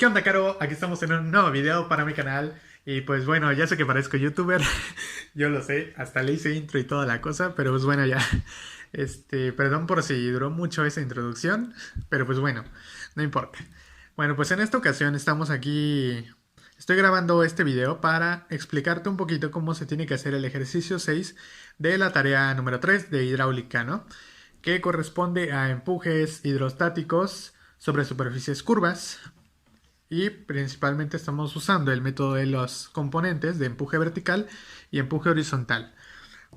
¿Qué onda, Caro? Aquí estamos en un nuevo video para mi canal. Y pues bueno, ya sé que parezco youtuber. Yo lo sé, hasta le hice intro y toda la cosa. Pero pues bueno, ya. Perdón por si duró mucho esa introducción. Pero pues bueno, no importa. Bueno, pues en esta ocasión estamos aquí. Estoy grabando este video para explicarte un poquito cómo se tiene que hacer el ejercicio 6 de la tarea número 3 de hidráulica, ¿no? Que corresponde a empujes hidrostáticos sobre superficies curvas. Y principalmente estamos usando el método de los componentes de empuje vertical y empuje horizontal.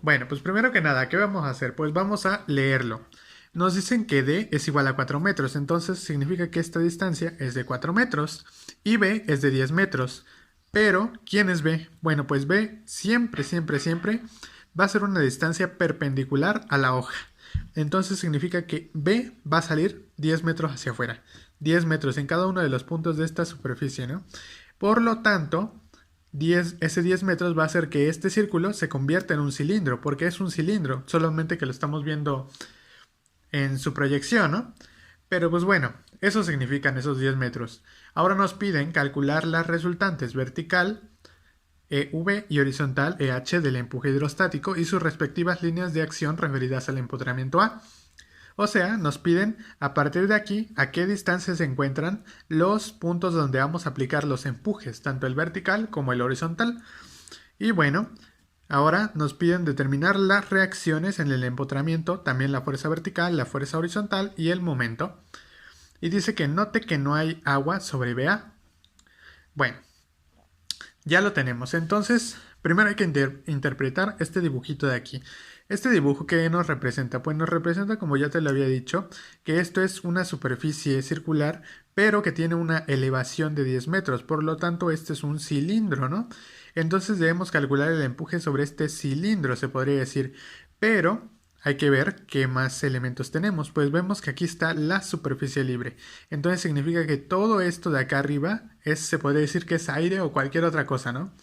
Bueno, pues primero que nada, ¿qué vamos a hacer? Pues vamos a leerlo. Nos dicen que D es igual a 4 metros, entonces significa que esta distancia es de 4 metros y B es de 10 metros. Pero, ¿quién es B? Bueno, pues B siempre va a ser una distancia perpendicular a la hoja. Entonces significa que B va a salir 10 metros hacia afuera. 10 metros en cada uno de los puntos de esta superficie, ¿no? Por lo tanto, ese 10 metros va a hacer que este círculo se convierta en un cilindro, porque es un cilindro, solamente que lo estamos viendo en su proyección, ¿no? Pero pues bueno, eso significan esos 10 metros. Ahora nos piden calcular las resultantes vertical, EV, y horizontal, EH, del empuje hidrostático y sus respectivas líneas de acción referidas al empotramiento A. O sea, nos piden a partir de aquí a qué distancia se encuentran los puntos donde vamos a aplicar los empujes, tanto el vertical como el horizontal. Y bueno, ahora nos piden determinar las reacciones en el empotramiento, también la fuerza vertical, la fuerza horizontal y el momento. Y dice que note que no hay agua sobre BA. Bueno, ya lo tenemos. Entonces, primero hay que interpretar este dibujito de aquí. Este dibujo, ¿qué nos representa? Pues nos representa, como ya te lo había dicho, que esto es una superficie circular, pero que tiene una elevación de 10 metros. Por lo tanto, este es un cilindro, ¿no? Entonces debemos calcular el empuje sobre este cilindro, se podría decir. Pero hay que ver qué más elementos tenemos. Pues vemos que aquí está la superficie libre. Entonces significa que todo esto de acá arriba se podría decir que es aire o cualquier otra cosa, ¿no?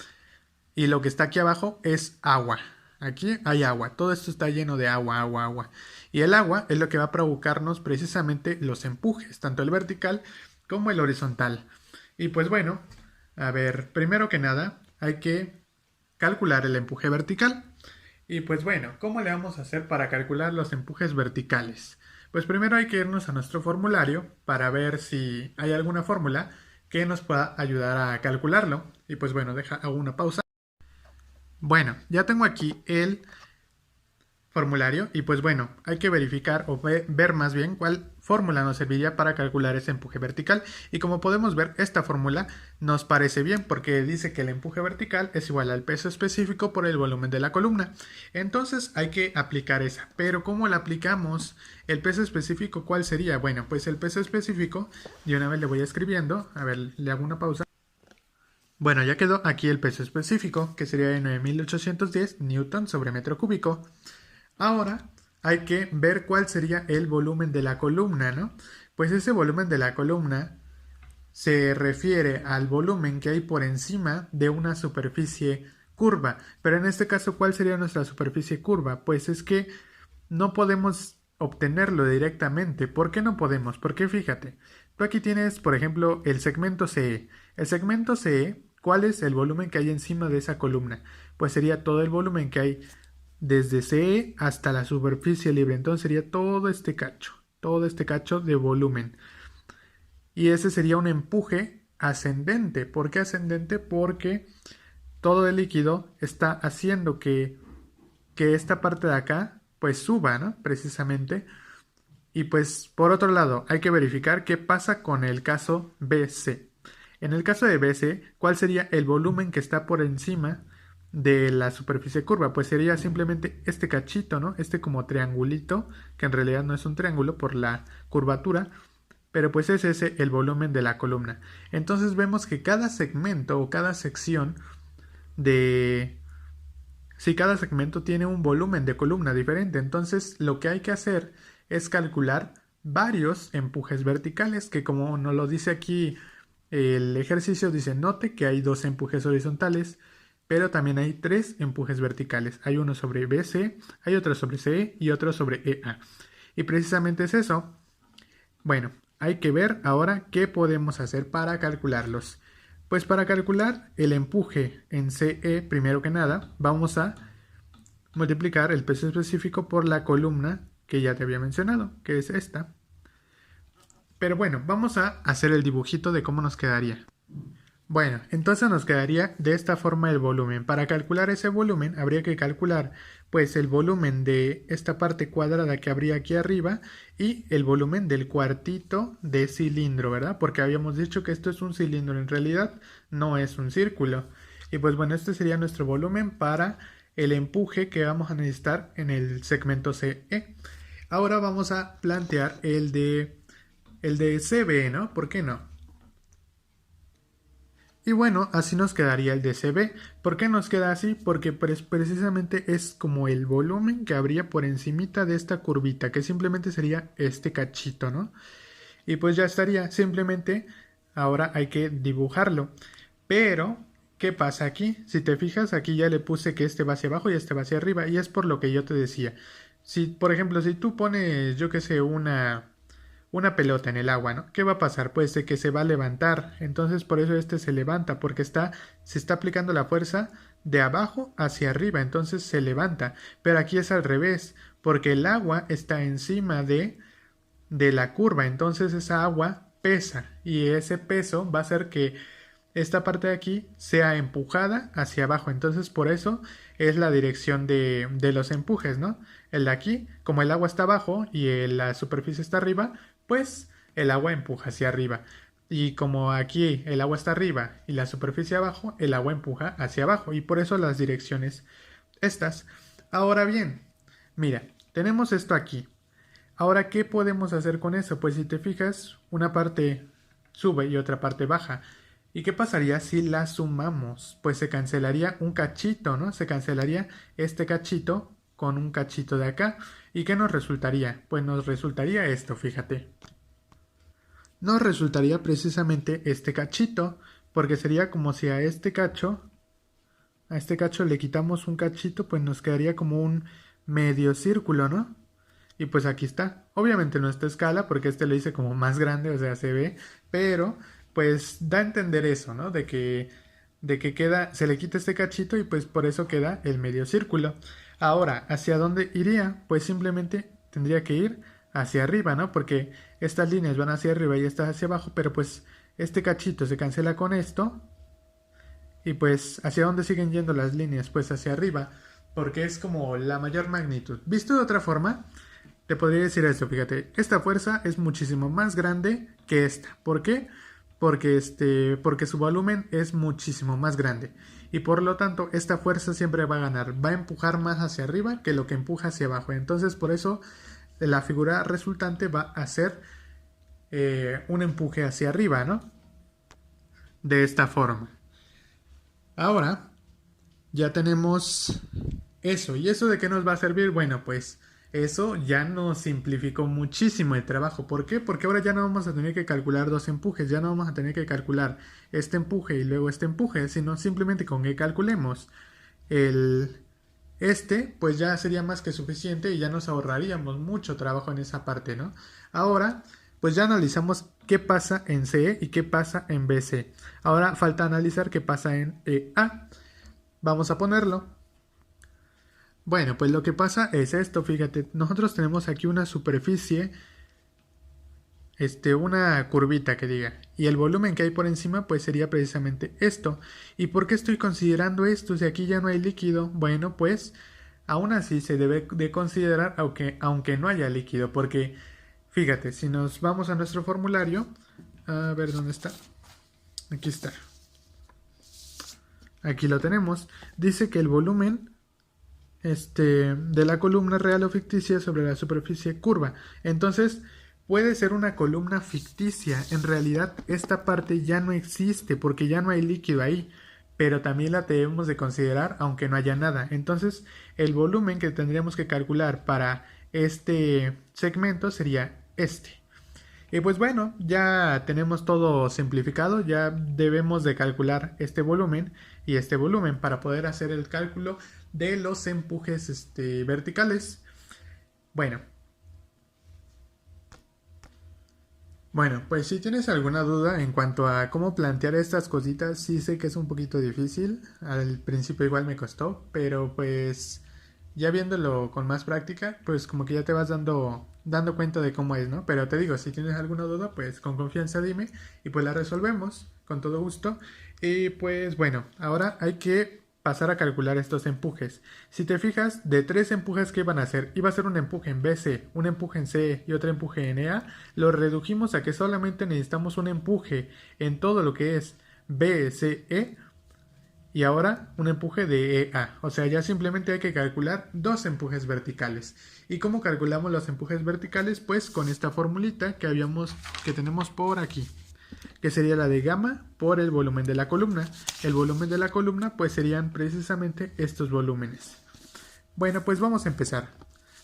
Y lo que está aquí abajo es agua. Aquí hay agua. Todo esto está lleno de agua, agua, agua. Y el agua es lo que va a provocarnos precisamente los empujes, tanto el vertical como el horizontal. Y pues bueno, a ver, primero que nada hay que calcular el empuje vertical. Y pues bueno, ¿cómo le vamos a hacer para calcular los empujes verticales? Pues primero hay que irnos a nuestro formulario para ver si hay alguna fórmula que nos pueda ayudar a calcularlo. Y pues bueno, hago una pausa. Bueno, ya tengo aquí el formulario y pues bueno, hay que verificar o ver más bien cuál fórmula nos serviría para calcular ese empuje vertical. Y como podemos ver, esta fórmula nos parece bien porque dice que el empuje vertical es igual al peso específico por el volumen de la columna. Entonces hay que aplicar esa. Pero ¿cómo la aplicamos? El peso específico, ¿cuál sería? Bueno, pues el peso específico, de una vez le voy escribiendo. A ver, le hago una pausa. Bueno, ya quedó aquí el peso específico, que sería de 9810 newton sobre metro cúbico. Ahora hay que ver cuál sería el volumen de la columna, ¿no? Pues ese volumen de la columna se refiere al volumen que hay por encima de una superficie curva. Pero en este caso, ¿cuál sería nuestra superficie curva? Pues es que no podemos obtenerlo directamente. ¿Por qué no podemos? Porque fíjate, tú aquí tienes, por ejemplo, el segmento CE. El segmento CE, ¿cuál es el volumen que hay encima de esa columna? Pues sería todo el volumen que hay desde CE hasta la superficie libre. Entonces sería todo este cacho de volumen. Y ese sería un empuje ascendente. ¿Por qué ascendente? Porque todo el líquido está haciendo que esta parte de acá pues suba, ¿no? Precisamente. Y pues por otro lado hay que verificar qué pasa con el caso BC. En el caso de BC, ¿cuál sería el volumen que está por encima de la superficie curva? Pues sería simplemente este cachito, ¿no? Este como triangulito, que en realidad no es un triángulo por la curvatura, pero pues es ese el volumen de la columna. Entonces vemos que cada segmento o cada sección de... Si cada segmento tiene un volumen de columna diferente, entonces lo que hay que hacer es calcular varios empujes verticales, que como nos lo dice aquí el ejercicio, dice note que hay dos empujes horizontales, pero también hay tres empujes verticales. Hay uno sobre BC, hay otro sobre CE y otro sobre EA. Y precisamente es eso. Bueno, hay que ver ahora qué podemos hacer para calcularlos. Pues para calcular el empuje en CE, primero que nada, vamos a multiplicar el peso específico por la columna que ya te había mencionado, que es esta. Pero bueno, vamos a hacer el dibujito de cómo nos quedaría. Bueno, entonces nos quedaría de esta forma el volumen. Para calcular ese volumen habría que calcular pues el volumen de esta parte cuadrada que habría aquí arriba y el volumen del cuartito de cilindro, ¿verdad? Porque habíamos dicho que esto es un cilindro, en realidad no es un círculo. Y pues bueno, este sería nuestro volumen para el empuje que vamos a necesitar en el segmento CE. Ahora vamos a plantear el de CB, ¿no? ¿Por qué no? Y bueno, así nos quedaría el DCB. ¿Por qué nos queda así? Porque precisamente es como el volumen que habría por encimita de esta curvita, que simplemente sería este cachito, ¿no? Y pues ya estaría, simplemente ahora hay que dibujarlo. Pero, ¿qué pasa aquí? Si te fijas, aquí ya le puse que este va hacia abajo y este va hacia arriba, y es por lo que yo te decía. Si, por ejemplo, si tú pones, yo que sé, una pelota en el agua, ¿no? ¿Qué va a pasar? Pues de que se va a levantar. Entonces por eso este se levanta, porque se está aplicando la fuerza de abajo hacia arriba, entonces se levanta. Pero aquí es al revés, porque el agua está encima de la curva, entonces esa agua pesa y ese peso va a hacer que esta parte de aquí sea empujada hacia abajo. Entonces por eso es la dirección de los empujes, ¿no? El de aquí, como el agua está abajo y la superficie está arriba, pues el agua empuja hacia arriba. Y como aquí el agua está arriba y la superficie abajo, el agua empuja hacia abajo. Y por eso las direcciones estas. Ahora bien, mira, tenemos esto aquí. Ahora, ¿qué podemos hacer con eso? Pues si te fijas, una parte sube y otra parte baja. ¿Y qué pasaría si la sumamos? Pues se cancelaría un cachito, ¿no? Se cancelaría este cachito con un cachito de acá. ¿Y qué nos resultaría? Pues nos resultaría esto, fíjate. Nos resultaría precisamente este cachito, porque sería como si a este cacho le quitamos un cachito, pues nos quedaría como un medio círculo, ¿no? Y pues aquí está. Obviamente no está a escala porque este lo hice como más grande, o sea, se ve, pero pues da a entender eso, ¿no? De que queda, se le quita este cachito y pues por eso queda el medio círculo. Ahora, ¿hacia dónde iría? Pues simplemente tendría que ir hacia arriba, ¿no? Porque estas líneas van hacia arriba y estas hacia abajo, pero pues este cachito se cancela con esto. Y pues, ¿hacia dónde siguen yendo las líneas? Pues hacia arriba, porque es como la mayor magnitud. Visto de otra forma, te podría decir esto, fíjate, esta fuerza es muchísimo más grande que esta. ¿Por qué? Porque su volumen es muchísimo más grande. Y por lo tanto, esta fuerza siempre va a ganar, va a empujar más hacia arriba que lo que empuja hacia abajo. Entonces, por eso, la figura resultante va a ser un empuje hacia arriba, ¿no? De esta forma. Ahora, ya tenemos eso. ¿Y eso de qué nos va a servir? Bueno, pues eso ya nos simplificó muchísimo el trabajo. ¿Por qué? Porque ahora ya no vamos a tener que calcular dos empujes, ya no vamos a tener que calcular este empuje y luego este empuje, sino simplemente con que calculemos pues ya sería más que suficiente y ya nos ahorraríamos mucho trabajo en esa parte, ¿no? Ahora, pues ya analizamos qué pasa en CE y qué pasa en BC. Ahora falta analizar qué pasa en EA. Vamos a ponerlo. Bueno, pues lo que pasa es esto, fíjate, nosotros tenemos aquí una superficie, una curvita que diga, y el volumen que hay por encima pues sería precisamente esto. ¿Y por qué estoy considerando esto si aquí ya no hay líquido? Bueno, pues aún así se debe de considerar aunque no haya líquido, porque fíjate, si nos vamos a nuestro formulario, a ver dónde está, aquí está, aquí lo tenemos, dice que el volumen de la columna real o ficticia sobre la superficie curva. Entonces, puede ser una columna ficticia. En realidad, esta parte ya no existe porque ya no hay líquido ahí, pero también la debemos de considerar aunque no haya nada. Entonces, el volumen que tendríamos que calcular para este segmento sería este. Y pues bueno, ya tenemos todo simplificado, ya debemos de calcular este volumen y este volumen para poder hacer el cálculo de los empujes verticales. Bueno, Bueno, pues si tienes alguna duda en cuanto a cómo plantear estas cositas, sí sé que es un poquito difícil. Al principio igual me costó, pero pues ya viéndolo con más práctica, pues como que ya te vas dando cuenta de cómo es, ¿no? Pero te digo, si tienes alguna duda, pues con confianza dime y pues la resolvemos con todo gusto. Y pues bueno, ahora hay que pasar a calcular estos empujes. Si te fijas, de tres empujes que iban a hacer, iba a ser un empuje en BC, un empuje en C y otro empuje en EA, lo redujimos a que solamente necesitamos un empuje en todo lo que es BCE y ahora un empuje de EA. O sea, ya simplemente hay que calcular dos empujes verticales. ¿Y cómo calculamos los empujes verticales? Pues con esta formulita que tenemos por aquí, que sería la de gamma por el volumen de la columna. El volumen de la columna pues serían precisamente estos volúmenes. Bueno, pues vamos a empezar.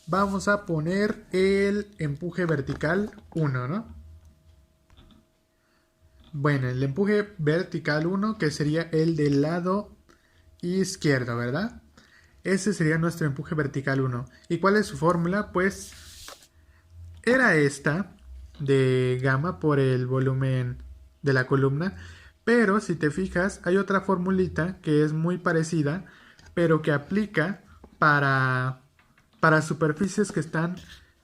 Vamos a poner el empuje vertical 1, ¿no? Bueno, el empuje vertical 1, que sería el del lado izquierdo, ¿verdad? Ese sería nuestro empuje vertical 1. ¿Y cuál es su fórmula? Pues era esta de gamma por el volumen de la columna, pero si te fijas hay otra formulita que es muy parecida, pero que aplica para, para superficies que están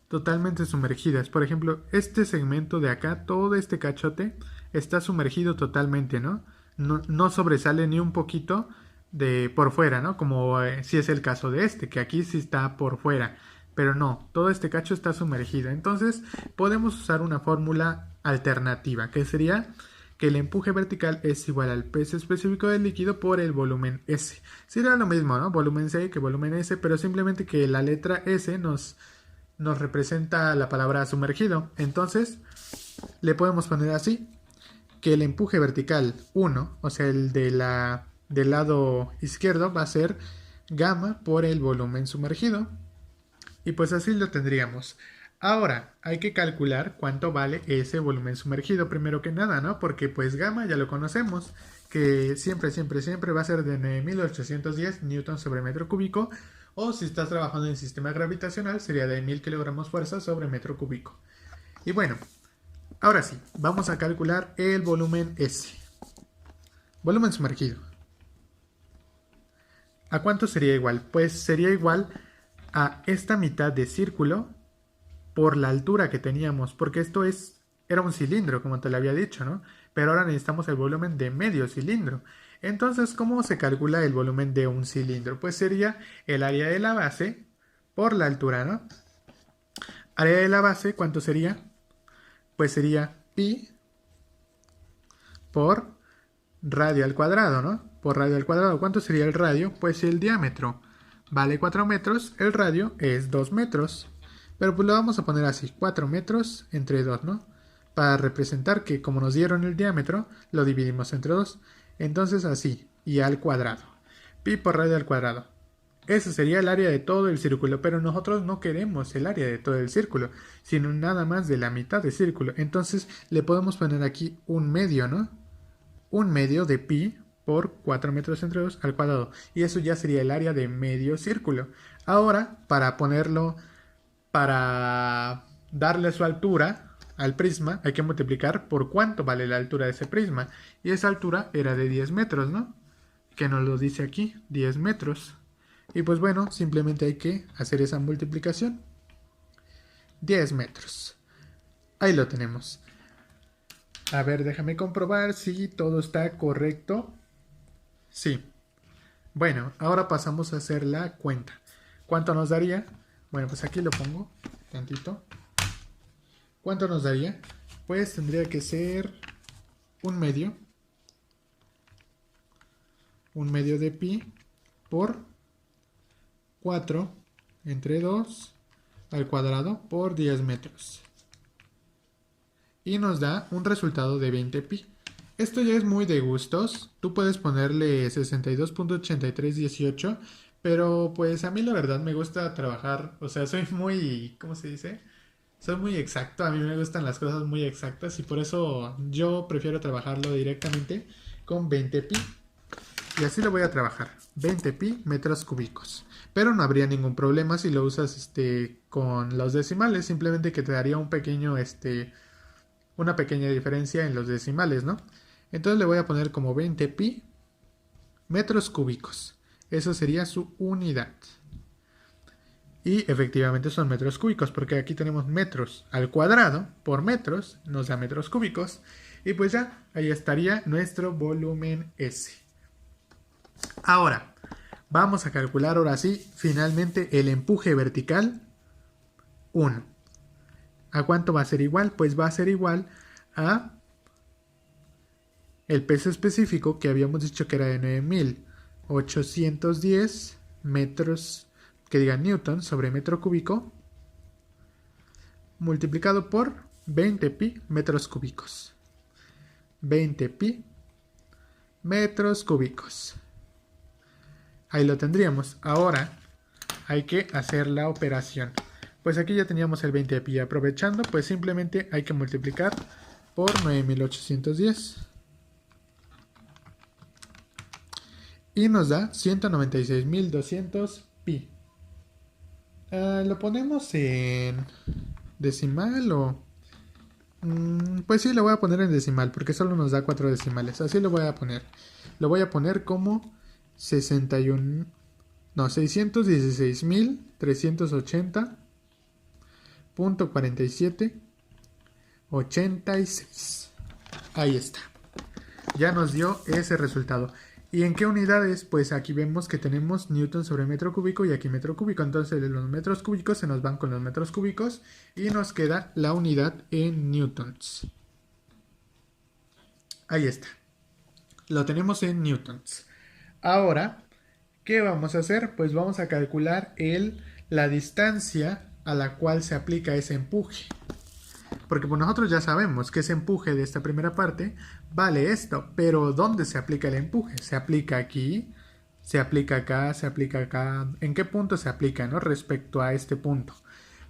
totalmente sumergidas. Por ejemplo, este segmento de acá, todo este cachote, está sumergido totalmente, ¿no? No sobresale ni un poquito de por fuera, ¿no? Como si es el caso de este, que aquí sí está por fuera. Pero no, todo este cacho está sumergido. Entonces podemos usar una fórmula alternativa, que sería que el empuje vertical es igual al peso específico del líquido por el volumen S. Sería lo mismo, ¿no? Volumen C que volumen S, pero simplemente que la letra S nos representa la palabra sumergido. Entonces le podemos poner así, que el empuje vertical 1, o sea el del lado izquierdo, va a ser gamma por el volumen sumergido. Y pues así lo tendríamos. Ahora, hay que calcular cuánto vale ese volumen sumergido primero que nada, ¿no? Porque pues gamma ya lo conocemos, que siempre va a ser de 9810 newtons sobre metro cúbico, o si estás trabajando en sistema gravitacional sería de 1000 kilogramos fuerza sobre metro cúbico. Y bueno, ahora sí, vamos a calcular el volumen S. Volumen sumergido. ¿A cuánto sería igual? Pues sería igual a esta mitad de círculo por la altura que teníamos, porque era un cilindro, como te lo había dicho, ¿no? Pero ahora necesitamos el volumen de medio cilindro. Entonces, ¿cómo se calcula el volumen de un cilindro? Pues sería el área de la base por la altura, ¿no? Área de la base, ¿cuánto sería? Pues sería pi por radio al cuadrado, ¿no? Por radio al cuadrado, ¿cuánto sería el radio? Pues el diámetro vale 4 metros, el radio es 2 metros. Pero pues lo vamos a poner así, 4 metros entre 2, ¿no? Para representar que como nos dieron el diámetro, lo dividimos entre 2. Entonces así, y al cuadrado. Pi por radio al cuadrado. Ese sería el área de todo el círculo, pero nosotros no queremos el área de todo el círculo, sino nada más de la mitad del círculo. Entonces le podemos poner aquí un medio, ¿no? Un medio de pi por 4 metros entre 2 al cuadrado. Y eso ya sería el área de medio círculo. Ahora, para darle su altura al prisma, hay que multiplicar por cuánto vale la altura de ese prisma. Y esa altura era de 10 metros, ¿no? Que nos lo dice aquí, 10 metros. Y pues bueno, simplemente hay que hacer esa multiplicación. 10 metros. Ahí lo tenemos. A ver, déjame comprobar si todo está correcto. Sí. Bueno, ahora pasamos a hacer la cuenta. ¿Cuánto nos daría? Bueno, pues aquí lo pongo tantito. ¿Cuánto nos daría? Pues tendría que ser un medio de pi por 4 entre 2 al cuadrado por 10 metros. Y nos da un resultado de 20 pi. Esto ya es muy de gustos. Tú puedes ponerle 62.8318, pero pues a mí la verdad me gusta trabajar, o sea, soy muy, ¿cómo se dice? Soy muy exacto, a mí me gustan las cosas muy exactas y por eso yo prefiero trabajarlo directamente con 20 pi. Y así lo voy a trabajar, 20 pi metros cúbicos. Pero no habría ningún problema si lo usas con los decimales, simplemente que te daría un pequeño una pequeña diferencia en los decimales, ¿no? Entonces le voy a poner como 20 pi metros cúbicos. Eso sería su unidad. Y efectivamente son metros cúbicos, porque aquí tenemos metros al cuadrado por metros, nos da metros cúbicos. Y pues ya, ahí estaría nuestro volumen S. Ahora, vamos a calcular ahora sí, finalmente, el empuje vertical 1. ¿A cuánto va a ser igual? Pues va a ser igual a el peso específico que habíamos dicho que era de 9810 metros, que diga newtons sobre metro cúbico, multiplicado por 20 pi metros cúbicos. 20 pi metros cúbicos. Ahí lo tendríamos. Ahora hay que hacer la operación. Pues aquí ya teníamos el 20 pi. Aprovechando, pues simplemente hay que multiplicar por 9810. Y nos da 196.200 pi. ¿Lo ponemos en decimal o...? Pues sí, lo voy a poner en decimal porque solo nos da 4 decimales. Así lo voy a poner. Lo voy a poner como 616.380.4786. Ahí está. Ya nos dio ese resultado. ¿Y en qué unidades? Pues aquí vemos que tenemos newton sobre metro cúbico y aquí metro cúbico. Entonces los metros cúbicos se nos van con los metros cúbicos y nos queda la unidad en newtons. Ahí está. Lo tenemos en newtons. Ahora, ¿qué vamos a hacer? Pues vamos a calcular la distancia a la cual se aplica ese empuje. Porque pues nosotros ya sabemos que ese empuje de esta primera parte vale esto, pero ¿dónde se aplica el empuje? ¿Se aplica aquí? ¿Se aplica acá? ¿Se aplica acá? ¿En qué punto se aplica, no? Respecto a este punto.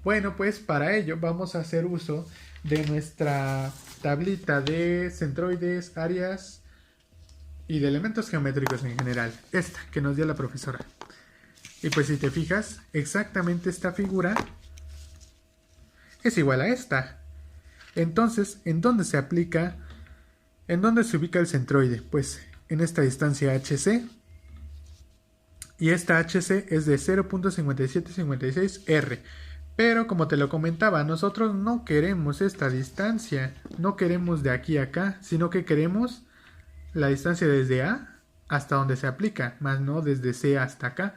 Bueno, pues para ello vamos a hacer uso de nuestra tablita de centroides, áreas y de elementos geométricos en general. Esta que nos dio la profesora. Y pues si te fijas, exactamente esta figura es igual a esta. Entonces, ¿en dónde se aplica? ¿En dónde se ubica el centroide? Pues en esta distancia HC. Y esta HC es de 0.5756 R. Pero como te lo comentaba, nosotros no queremos esta distancia. No queremos de aquí a acá, sino que queremos la distancia desde A hasta donde se aplica, más no desde C hasta acá.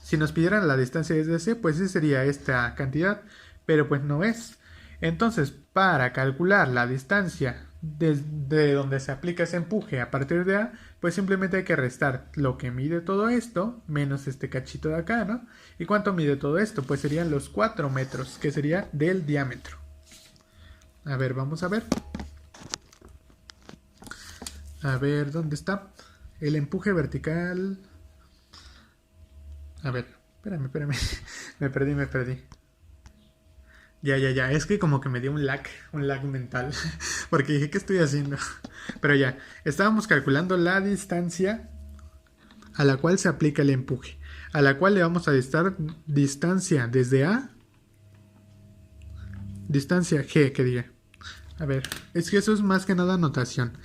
Si nos pidieran la distancia desde C, pues sí sería esta cantidad, pero pues no es. Entonces, para calcular la distancia desde donde se aplica ese empuje a partir de A, pues simplemente hay que restar lo que mide todo esto, menos este cachito de acá, ¿no? ¿Y cuánto mide todo esto? Pues serían los 4 metros, que sería del diámetro. A ver, vamos a ver. A ver, ¿dónde está? El empuje vertical. A ver, espérame. Me perdí. Ya. Es que como que me dio un lag mental. Porque dije, ¿qué estoy haciendo? Pero ya, estábamos calculando la distancia a la cual se aplica el empuje. A la cual le vamos a restar distancia desde A. Distancia G, que diga. A ver, es que eso es más que nada notación.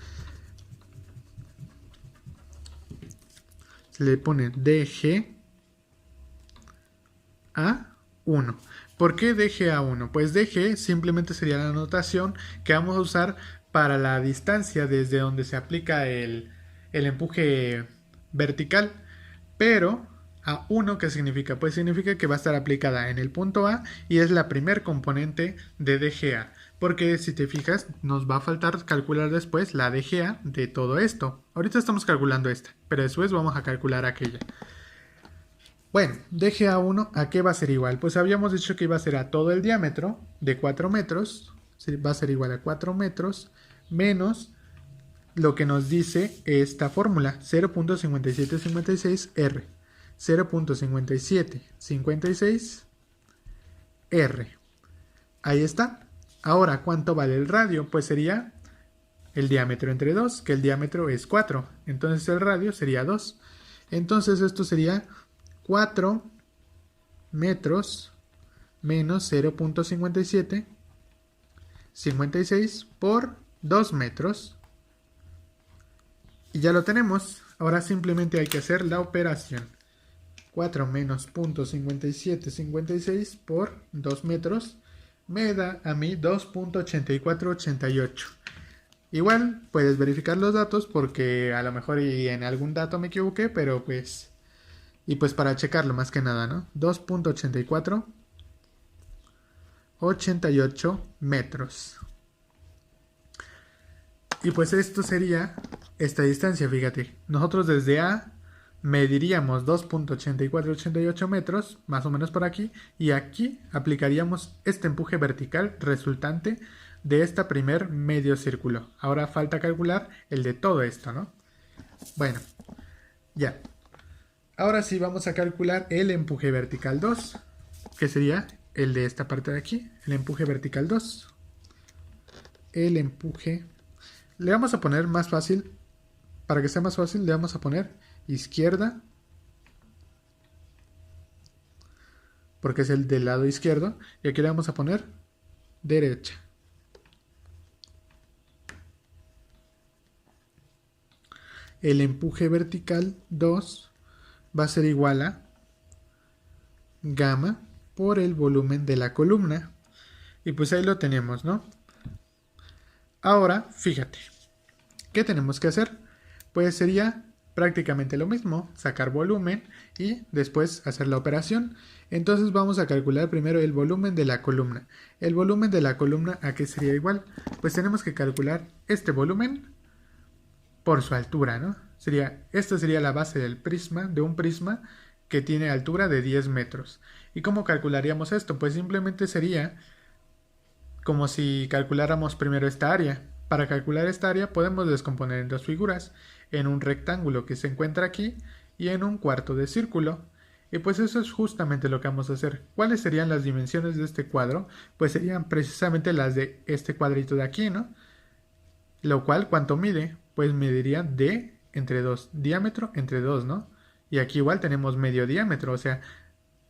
Se le pone DG a 1. ¿Por qué DG a 1? Pues DG simplemente sería la notación que vamos a usar para la distancia desde donde se aplica el empuje vertical. Pero a 1, ¿qué significa? Pues significa que va a estar aplicada en el punto A y es la primer componente de DGA. Porque si te fijas, nos va a faltar calcular después la DGA de todo esto. Ahorita estamos calculando esta, pero después vamos a calcular aquella. Bueno, DGA1, ¿a qué va a ser igual? Pues habíamos dicho que iba a ser a todo el diámetro de 4 metros, va a ser igual a 4 metros, menos lo que nos dice esta fórmula, 0.5756 R. 0.5756 R. Ahí está. Ahora, ¿cuánto vale el radio? Pues sería el diámetro entre 2, que el diámetro es 4. Entonces el radio sería 2. Entonces esto sería 4 metros menos 0.57 56 por 2 metros. Y ya lo tenemos. Ahora simplemente hay que hacer la operación. 4 menos 0.5756 por 2 metros me da a mí 2.8488. Igual puedes verificar los datos porque a lo mejor y en algún dato me equivoqué, pero pues... Y pues para checarlo más que nada, ¿no? 2.8488 metros. Y pues esto sería esta distancia, fíjate. Nosotros desde A mediríamos 2.8488 metros, más o menos por aquí, y aquí aplicaríamos este empuje vertical resultante de esta primer medio círculo. Ahora falta calcular el de todo esto, ¿no? Bueno, ya. Ahora sí vamos a calcular el empuje vertical 2, que sería el de esta parte de aquí, el empuje vertical 2. El empuje... Le vamos a poner más fácil, para que sea más fácil, le vamos a poner izquierda, porque es el del lado izquierdo, y aquí le vamos a poner derecha. El empuje vertical 2 va a ser igual a gamma por el volumen de la columna. Y pues ahí lo tenemos, ¿no? Ahora, fíjate, ¿qué tenemos que hacer? Pues sería prácticamente lo mismo, sacar volumen y después hacer la operación. Entonces vamos a calcular primero el volumen de la columna. El volumen de la columna, ¿a qué sería igual? Pues tenemos que calcular este volumen por su altura, ¿no? Esta sería la base del prisma, de un prisma que tiene altura de 10 metros. ¿Y cómo calcularíamos esto? Pues simplemente sería como si calculáramos primero esta área. Para calcular esta área podemos descomponer en dos figuras, en un rectángulo que se encuentra aquí y en un cuarto de círculo. Y pues eso es justamente lo que vamos a hacer. ¿Cuáles serían las dimensiones de este cuadro? Pues serían precisamente las de este cuadrito de aquí, ¿no? Lo cual, ¿cuánto mide? Pues mediría d entre 2, diámetro entre 2, ¿no? Y aquí igual tenemos medio diámetro, o sea,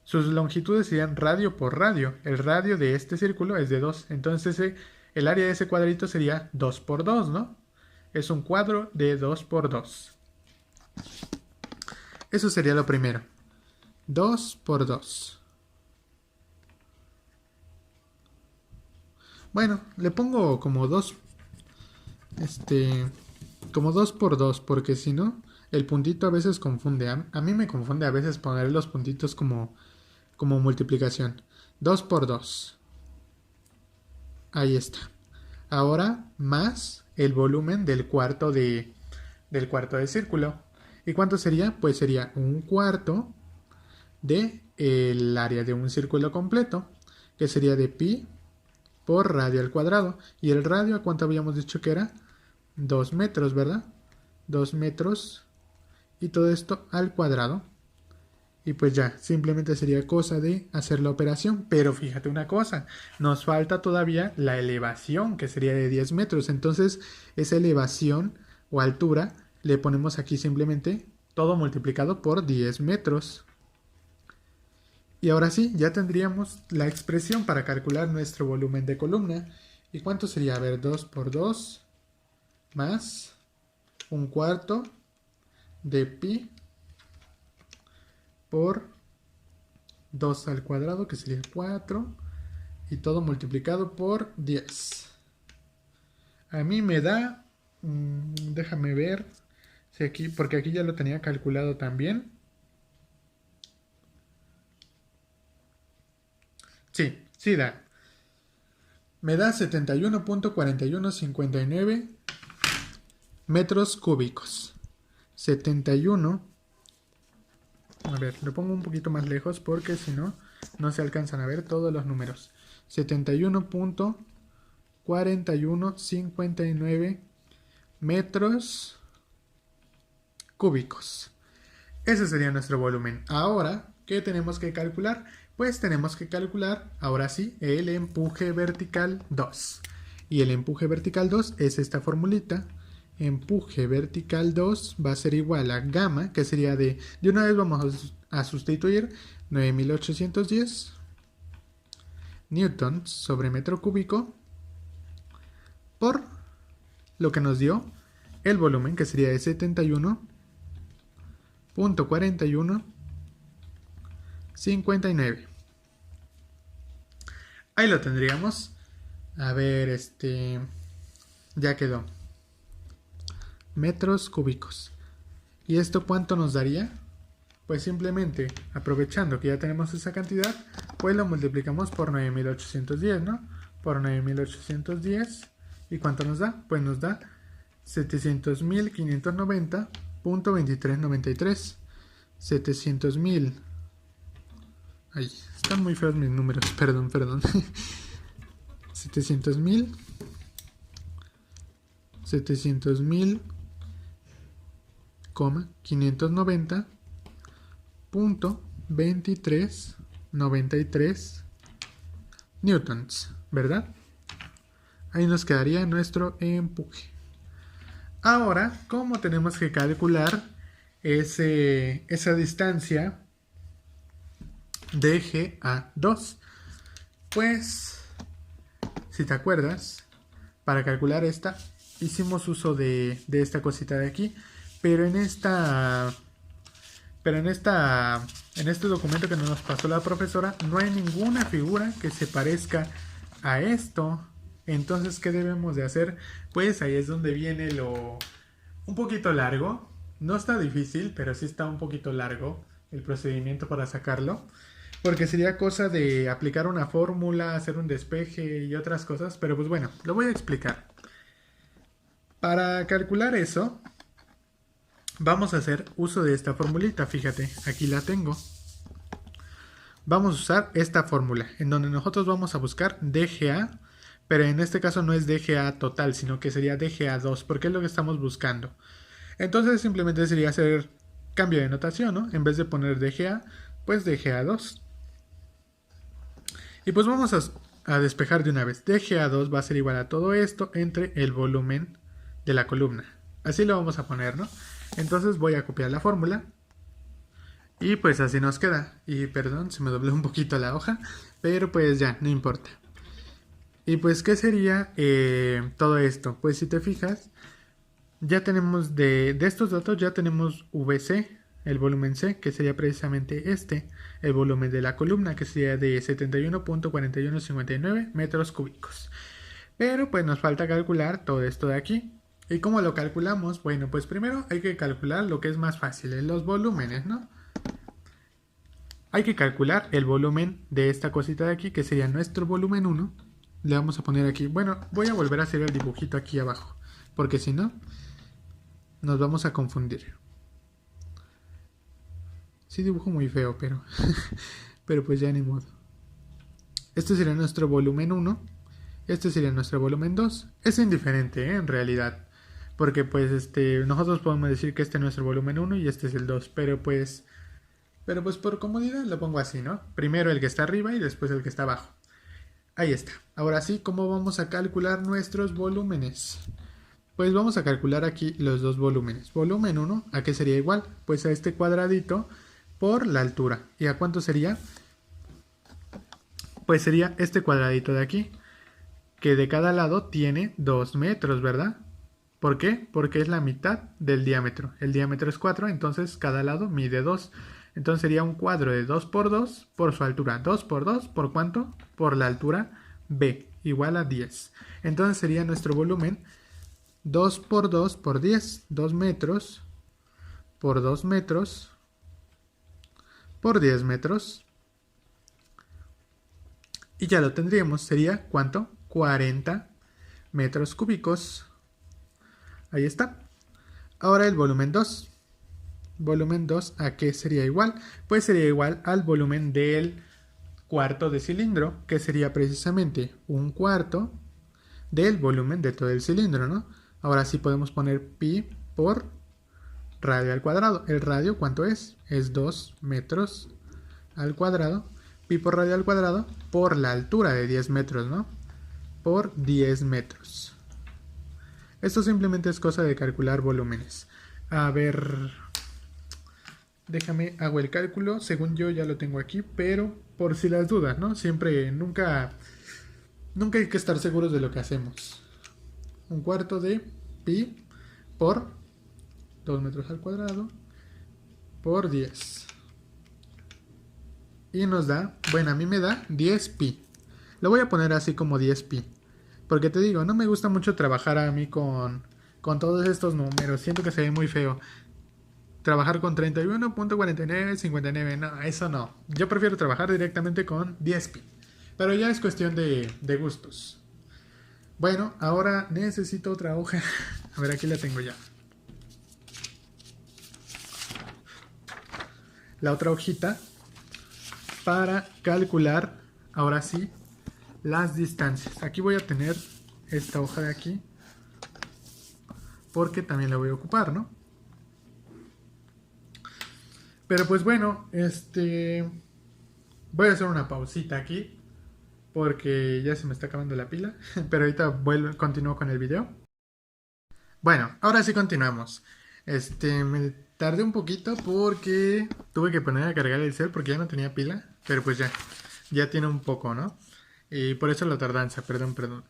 sus longitudes serían radio por radio. El radio de este círculo es de 2. Entonces el área de ese cuadrito sería 2 por 2, ¿no? Es un cuadro de 2 por 2. Eso sería lo primero. 2 por 2. Bueno, le pongo como 2. Como 2 por 2, porque si no, el puntito a veces confunde. A mí me confunde a veces poner los puntitos como multiplicación. 2 por 2. Ahí está. Ahora más el volumen del cuarto de círculo. ¿Y cuánto sería? Pues sería un cuarto de el área de un círculo completo, que sería de pi por radio al cuadrado. ¿Y el radio a cuánto habíamos dicho que era? 2 metros, ¿verdad? 2 metros. Y todo esto al cuadrado. Y pues ya, simplemente sería cosa de hacer la operación. Pero fíjate una cosa, nos falta todavía la elevación, que sería de 10 metros. Entonces, esa elevación o altura le ponemos aquí simplemente todo multiplicado por 10 metros. Y ahora sí, ya tendríamos la expresión para calcular nuestro volumen de columna. ¿Y cuánto sería? A ver, 2 por 2 más un cuarto de pi por 2 al cuadrado, que sería 4, y todo multiplicado por 10. A mí me da, déjame ver, si aquí, porque aquí ya lo tenía calculado también. Sí da. Me da 71.4159 metros cúbicos. 71. A ver, lo pongo un poquito más lejos porque si no, no se alcanzan a ver todos los números. 71.4159 metros cúbicos. Ese sería nuestro volumen. Ahora, ¿qué tenemos que calcular? Pues tenemos que calcular, ahora sí, el empuje vertical 2. Y el empuje vertical 2 es esta formulita. Empuje vertical 2 va a ser igual a gamma, que sería de una vez vamos a sustituir 9810 newtons sobre metro cúbico por lo que nos dio el volumen, que sería de 71.4159. Ahí lo tendríamos. A ver, ya quedó. Metros cúbicos. ¿Y esto cuánto nos daría? Pues simplemente, aprovechando que ya tenemos esa cantidad, pues lo multiplicamos por 9810, ¿no? Por 9810. ¿Y cuánto nos da? Pues nos da 700.590.2393. 700.000. Ay, están muy feos mis números, perdón. 700.000. 590.2393 newtons, ¿verdad? Ahí nos quedaría nuestro empuje. Ahora, ¿cómo tenemos que calcular esa distancia de GA2? Pues, si te acuerdas, para calcular esta, hicimos uso de esta cosita de aquí, pero en este documento que nos pasó la profesora no hay ninguna figura que se parezca a esto. Entonces, ¿qué debemos de hacer? Pues ahí es donde viene un poquito largo. No está difícil, pero sí está un poquito largo el procedimiento para sacarlo. Porque sería cosa de aplicar una fórmula, hacer un despeje y otras cosas. Pero pues bueno, lo voy a explicar. Para calcular eso, vamos a hacer uso de esta formulita. Fíjate, aquí la tengo. Vamos a usar esta fórmula, en donde nosotros vamos a buscar DGA, pero en este caso no es DGA total, sino que sería DGA2, porque es lo que estamos buscando. Entonces simplemente sería hacer cambio de notación, ¿no? En vez de poner DGA, pues DGA2. Y pues vamos a despejar de una vez. DGA2 va a ser igual a todo esto entre el volumen de la columna. Así lo vamos a poner, ¿no? Entonces voy a copiar la fórmula. Y pues así nos queda. Y perdón, se me dobló un poquito la hoja. Pero pues ya, no importa. Y pues, ¿qué sería todo esto? Pues si te fijas, ya tenemos de estos datos, ya tenemos VC, el volumen C, que sería precisamente el volumen de la columna, que sería de 71.4159 metros cúbicos. Pero pues nos falta calcular todo esto de aquí. ¿Y cómo lo calculamos? Bueno, pues primero hay que calcular lo que es más fácil, los volúmenes, ¿no? Hay que calcular el volumen de esta cosita de aquí, que sería nuestro volumen 1. Le vamos a poner aquí, bueno, voy a volver a hacer el dibujito aquí abajo, porque si no, nos vamos a confundir. Sí dibujo muy feo, pero pero pues ya ni modo. Este sería nuestro volumen 1, este sería nuestro volumen 2. Es indiferente, en realidad, porque pues nosotros podemos decir que este es nuestro volumen 1 y este es el 2, pero pues por comodidad lo pongo así, ¿no? Primero el que está arriba y después el que está abajo. Ahí está. Ahora sí, ¿cómo vamos a calcular nuestros volúmenes? Pues vamos a calcular aquí los dos volúmenes. Volumen 1, ¿a qué sería igual? Pues a este cuadradito por la altura. ¿Y a cuánto sería? Pues sería este cuadradito de aquí, que de cada lado tiene 2 metros, ¿verdad? ¿Por qué? Porque es la mitad del diámetro. El diámetro es 4, entonces cada lado mide 2. Entonces sería un cuadro de 2 por 2 por su altura. 2 por 2, ¿por cuánto? Por la altura B, igual a 10. Entonces sería nuestro volumen 2 por 2 por 10. 2 metros por 2 metros por 10 metros. Y ya lo tendríamos. Sería, ¿cuánto? 40 metros cúbicos. Ahí está. Ahora el volumen 2. Volumen 2, ¿a qué sería igual? Pues sería igual al volumen del cuarto de cilindro, que sería precisamente un cuarto del volumen de todo el cilindro, ¿no? Ahora sí podemos poner pi por radio al cuadrado. ¿El radio cuánto es? Es 2 metros al cuadrado. Pi por radio al cuadrado por la altura de 10 metros, ¿no? Por 10 metros. Esto simplemente es cosa de calcular volúmenes. A ver, déjame, hago el cálculo. Según yo ya lo tengo aquí, pero por si las dudas, ¿no? Siempre, nunca hay que estar seguros de lo que hacemos. un cuarto de pi por 2 metros al cuadrado por 10. Y nos da, bueno, a mí me da 10 pi. Lo voy a poner así como 10 pi. Porque te digo, no me gusta mucho trabajar a mí con todos estos números. Siento que se ve muy feo. Trabajar con 31.4959, no, eso no. Yo prefiero trabajar directamente con 10 pi. Pero ya es cuestión de gustos. Bueno, ahora necesito otra hoja. A ver, aquí la tengo ya. La otra hojita para calcular, ahora sí, las distancias. Aquí voy a tener esta hoja de aquí porque también la voy a ocupar, ¿no? Pero pues bueno, voy a hacer una pausita aquí porque ya se me está acabando la pila, pero ahorita continúo con el video. Bueno, ahora sí continuamos. Me tardé un poquito porque tuve que poner a cargar el cel porque ya no tenía pila, pero pues ya tiene un poco, ¿no? Y por eso la tardanza, perdón.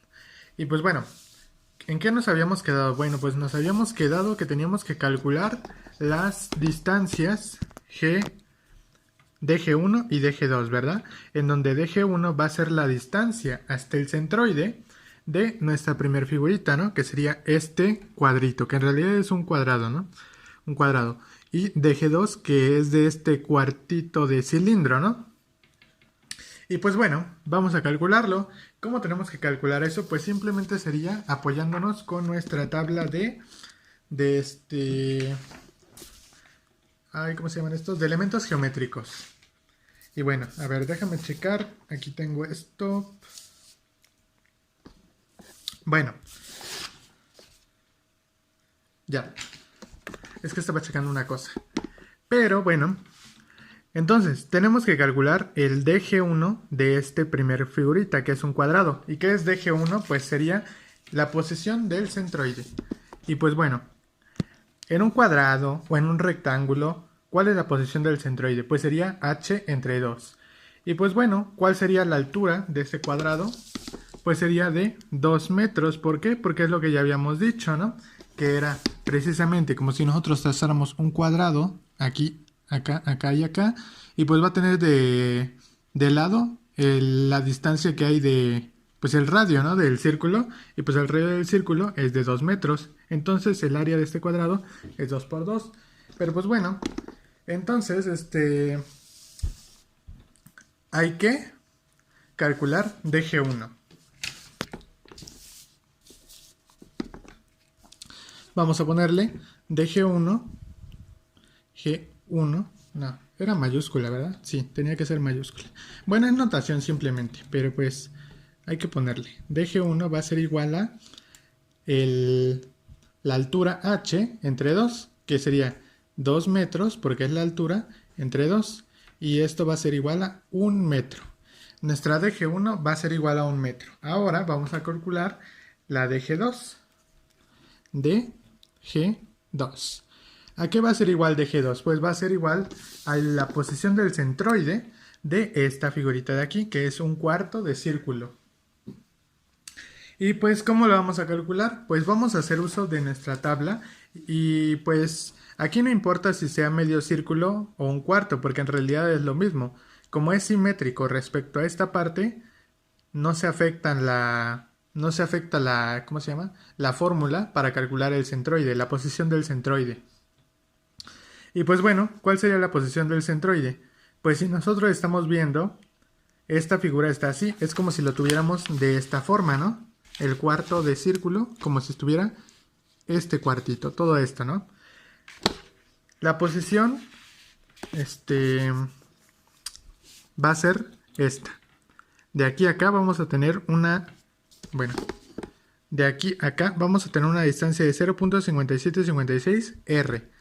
Y pues bueno, ¿en qué nos habíamos quedado? Bueno, pues nos habíamos quedado que teníamos que calcular las distancias de G1 y de G2, ¿verdad? En donde de G1 va a ser la distancia hasta el centroide de nuestra primer figurita, ¿no? Que sería este cuadrito, que en realidad es un cuadrado, ¿no? Un cuadrado. Y de G2, que es de este cuartito de cilindro, ¿no? Y pues bueno, vamos a calcularlo. ¿Cómo tenemos que calcular eso? Pues simplemente sería apoyándonos con nuestra tabla ¿cómo se llaman estos? De elementos geométricos. Y bueno, a ver, déjame checar. Aquí tengo esto. Bueno. Ya. Es que estaba checando una cosa. Pero bueno. Entonces, tenemos que calcular el DG1 de este primer figurita, que es un cuadrado. ¿Y qué es DG1? Pues sería la posición del centroide. Y pues bueno, en un cuadrado o en un rectángulo, ¿cuál es la posición del centroide? Pues sería h entre 2. Y pues bueno, ¿cuál sería la altura de este cuadrado? Pues sería de 2 metros. ¿Por qué? Porque es lo que ya habíamos dicho, ¿no? Que era precisamente como si nosotros trazáramos un cuadrado aquí, acá, acá y acá. Y pues va a tener de lado la distancia que hay de, pues el radio, ¿no? Del círculo. Y pues el radio del círculo es de 2 metros. Entonces el área de este cuadrado es 2 por 2. Pero pues bueno, entonces hay que calcular DG1. Vamos a ponerle DG1, G1, no, era mayúscula, ¿verdad? Sí, tenía que ser mayúscula. Bueno, es notación simplemente, pero pues hay que ponerle. DG1 va a ser igual a la altura h entre 2, que sería 2 metros, porque es la altura, entre 2. Y esto va a ser igual a 1 metro. Nuestra DG1 va a ser igual a 1 metro. Ahora vamos a calcular la DG2. DG2. ¿A qué va a ser igual DG2? Pues va a ser igual a la posición del centroide de esta figurita de aquí, que es un cuarto de círculo. Y pues, ¿cómo lo vamos a calcular? Pues vamos a hacer uso de nuestra tabla y pues aquí no importa si sea medio círculo o un cuarto, porque en realidad es lo mismo. Como es simétrico respecto a esta parte, no se afecta la, ¿cómo se llama? La fórmula para calcular el centroide, la posición del centroide. Y pues bueno, ¿cuál sería la posición del centroide? Pues si nosotros estamos viendo, esta figura está así, es como si lo tuviéramos de esta forma, ¿no? El cuarto de círculo, como si estuviera este cuartito, todo esto, ¿no? La posición, va a ser esta. De aquí a acá vamos a tener de aquí a acá vamos a tener una distancia de 0.5756 R.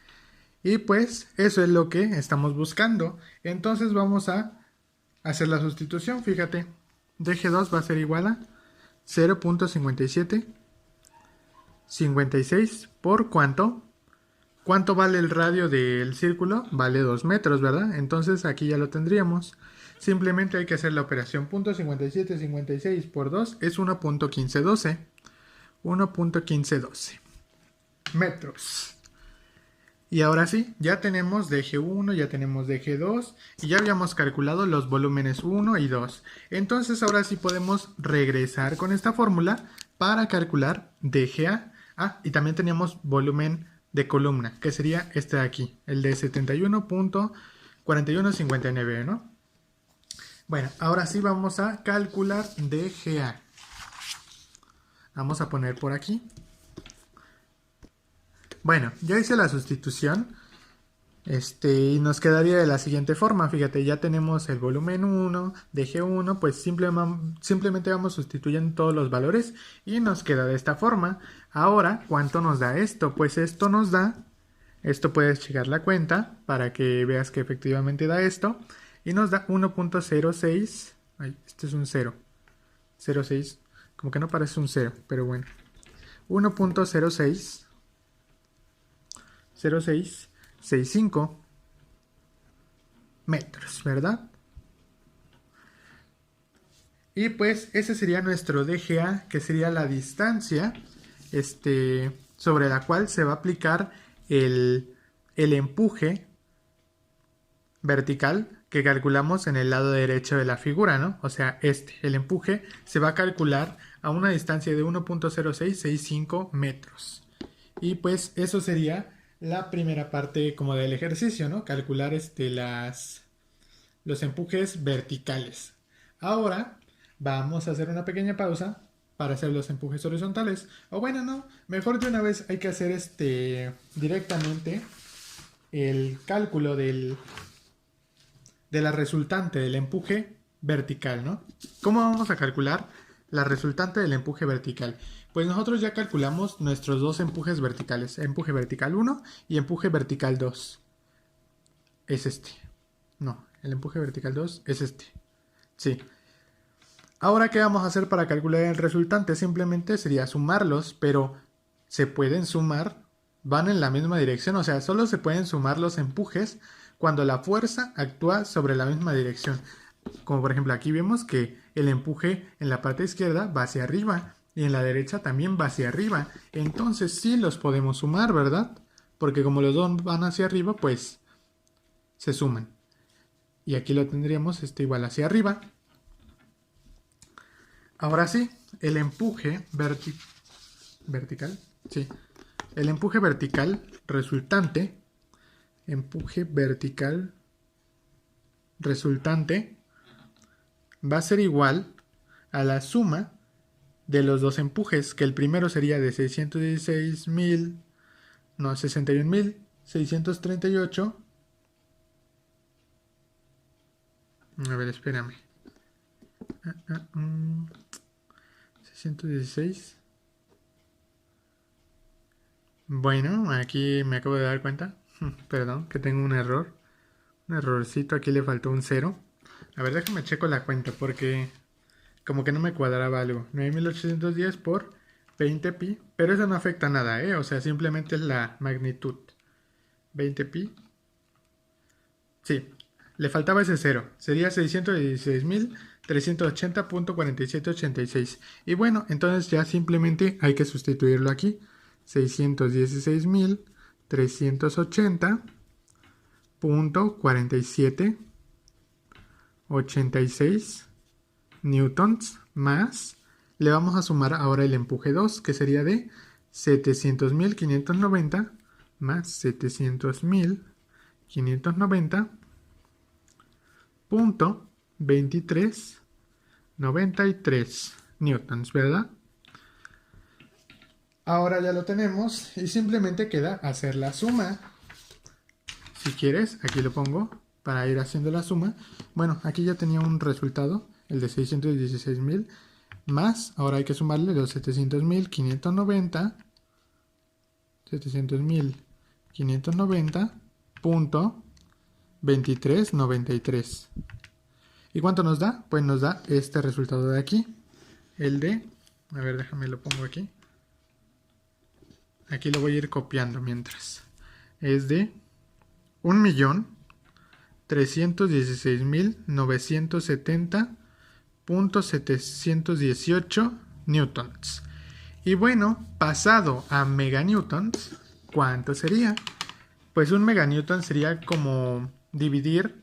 Y pues eso es lo que estamos buscando. Entonces vamos a hacer la sustitución. Fíjate, DG2 va a ser igual a 0.5756 por ¿cuánto? ¿Cuánto vale el radio del círculo? Vale 2 metros, ¿verdad? Entonces aquí ya lo tendríamos. Simplemente hay que hacer la operación. .5756 por 2 es 1.1512. 1.1512 metros. Y ahora sí, ya tenemos de eje 1, ya tenemos de eje 2 y ya habíamos calculado los volúmenes 1 y 2. Entonces ahora sí podemos regresar con esta fórmula para calcular de eje A. Ah, y también teníamos volumen de columna, que sería este de aquí, el de 71.4159, ¿no? Bueno, ahora sí vamos a calcular de eje A. Vamos a poner por aquí. Bueno, ya hice la sustitución. Y nos quedaría de la siguiente forma. Fíjate, ya tenemos el volumen 1 de G1, pues simplemente vamos sustituyendo todos los valores y nos queda de esta forma. Ahora, ¿cuánto nos da esto? Pues esto nos da, esto puedes checar la cuenta para que veas que efectivamente da esto. Y nos da 1.06, ay, este es un 0, 0.6, como que no parece un 0, pero bueno. 1.06 0665 metros, ¿verdad? Y pues ese sería nuestro DGA, que sería la distancia sobre la cual se va a aplicar el empuje vertical que calculamos en el lado derecho de la figura, ¿no? O sea, el empuje se va a calcular a una distancia de 1.0665 metros. Y pues eso sería la primera parte como del ejercicio, ¿no? Calcular los empujes verticales. Ahora vamos a hacer una pequeña pausa para hacer los empujes horizontales. O bueno, no, mejor de una vez hay que hacer directamente el cálculo de la resultante del empuje vertical, ¿no? ¿Cómo vamos a calcular la resultante del empuje vertical? Pues nosotros ya calculamos nuestros dos empujes verticales, empuje vertical 1 y empuje vertical 2. Es No, el empuje vertical 2 es Sí. Ahora, ¿qué vamos a hacer para calcular el resultante? Simplemente sería sumarlos, pero se pueden sumar, van en la misma dirección, o sea, solo se pueden sumar los empujes cuando la fuerza actúa sobre la misma dirección. Como por ejemplo aquí vemos que el empuje en la parte izquierda va hacia arriba y en la derecha también va hacia arriba. Entonces sí los podemos sumar, ¿verdad? Porque como los dos van hacia arriba, pues se suman. Y aquí lo tendríamos igual hacia arriba. Ahora sí, el empuje vertical, sí. El empuje vertical resultante, empuje vertical resultante va a ser igual a la suma de los dos empujes, que el primero sería de 61.638. A ver, espérame. 616. Bueno, aquí me acabo de dar cuenta. Perdón, que tengo un error. Un errorcito, aquí le faltó un 0. A ver, déjame checo la cuenta porque como que no me cuadraba algo. 9.810 por 20pi. Pero eso no afecta nada, ¿eh? O sea, simplemente es la magnitud. 20pi. Sí, le faltaba ese 0. Sería 616.380.4786. Y bueno, entonces ya simplemente hay que sustituirlo aquí. 616.380.4786 newtons más, le vamos a sumar ahora el empuje 2, que sería de 700.590 más 700.590.2393 newtons, ¿verdad? Ahora ya lo tenemos y simplemente queda hacer la suma. Si quieres, aquí lo pongo para ir haciendo la suma. Bueno, aquí ya tenía un resultado, el de 616.000, más, ahora hay que sumarle los 700.590.2393. ¿Y cuánto nos da? Pues nos da este resultado de aquí, el de, a ver, déjame lo pongo aquí. Aquí lo voy a ir copiando mientras. Es de 1.316.970.718 newtons. Y bueno, pasado a meganewtons, ¿cuánto sería? Pues un meganewton sería como dividir,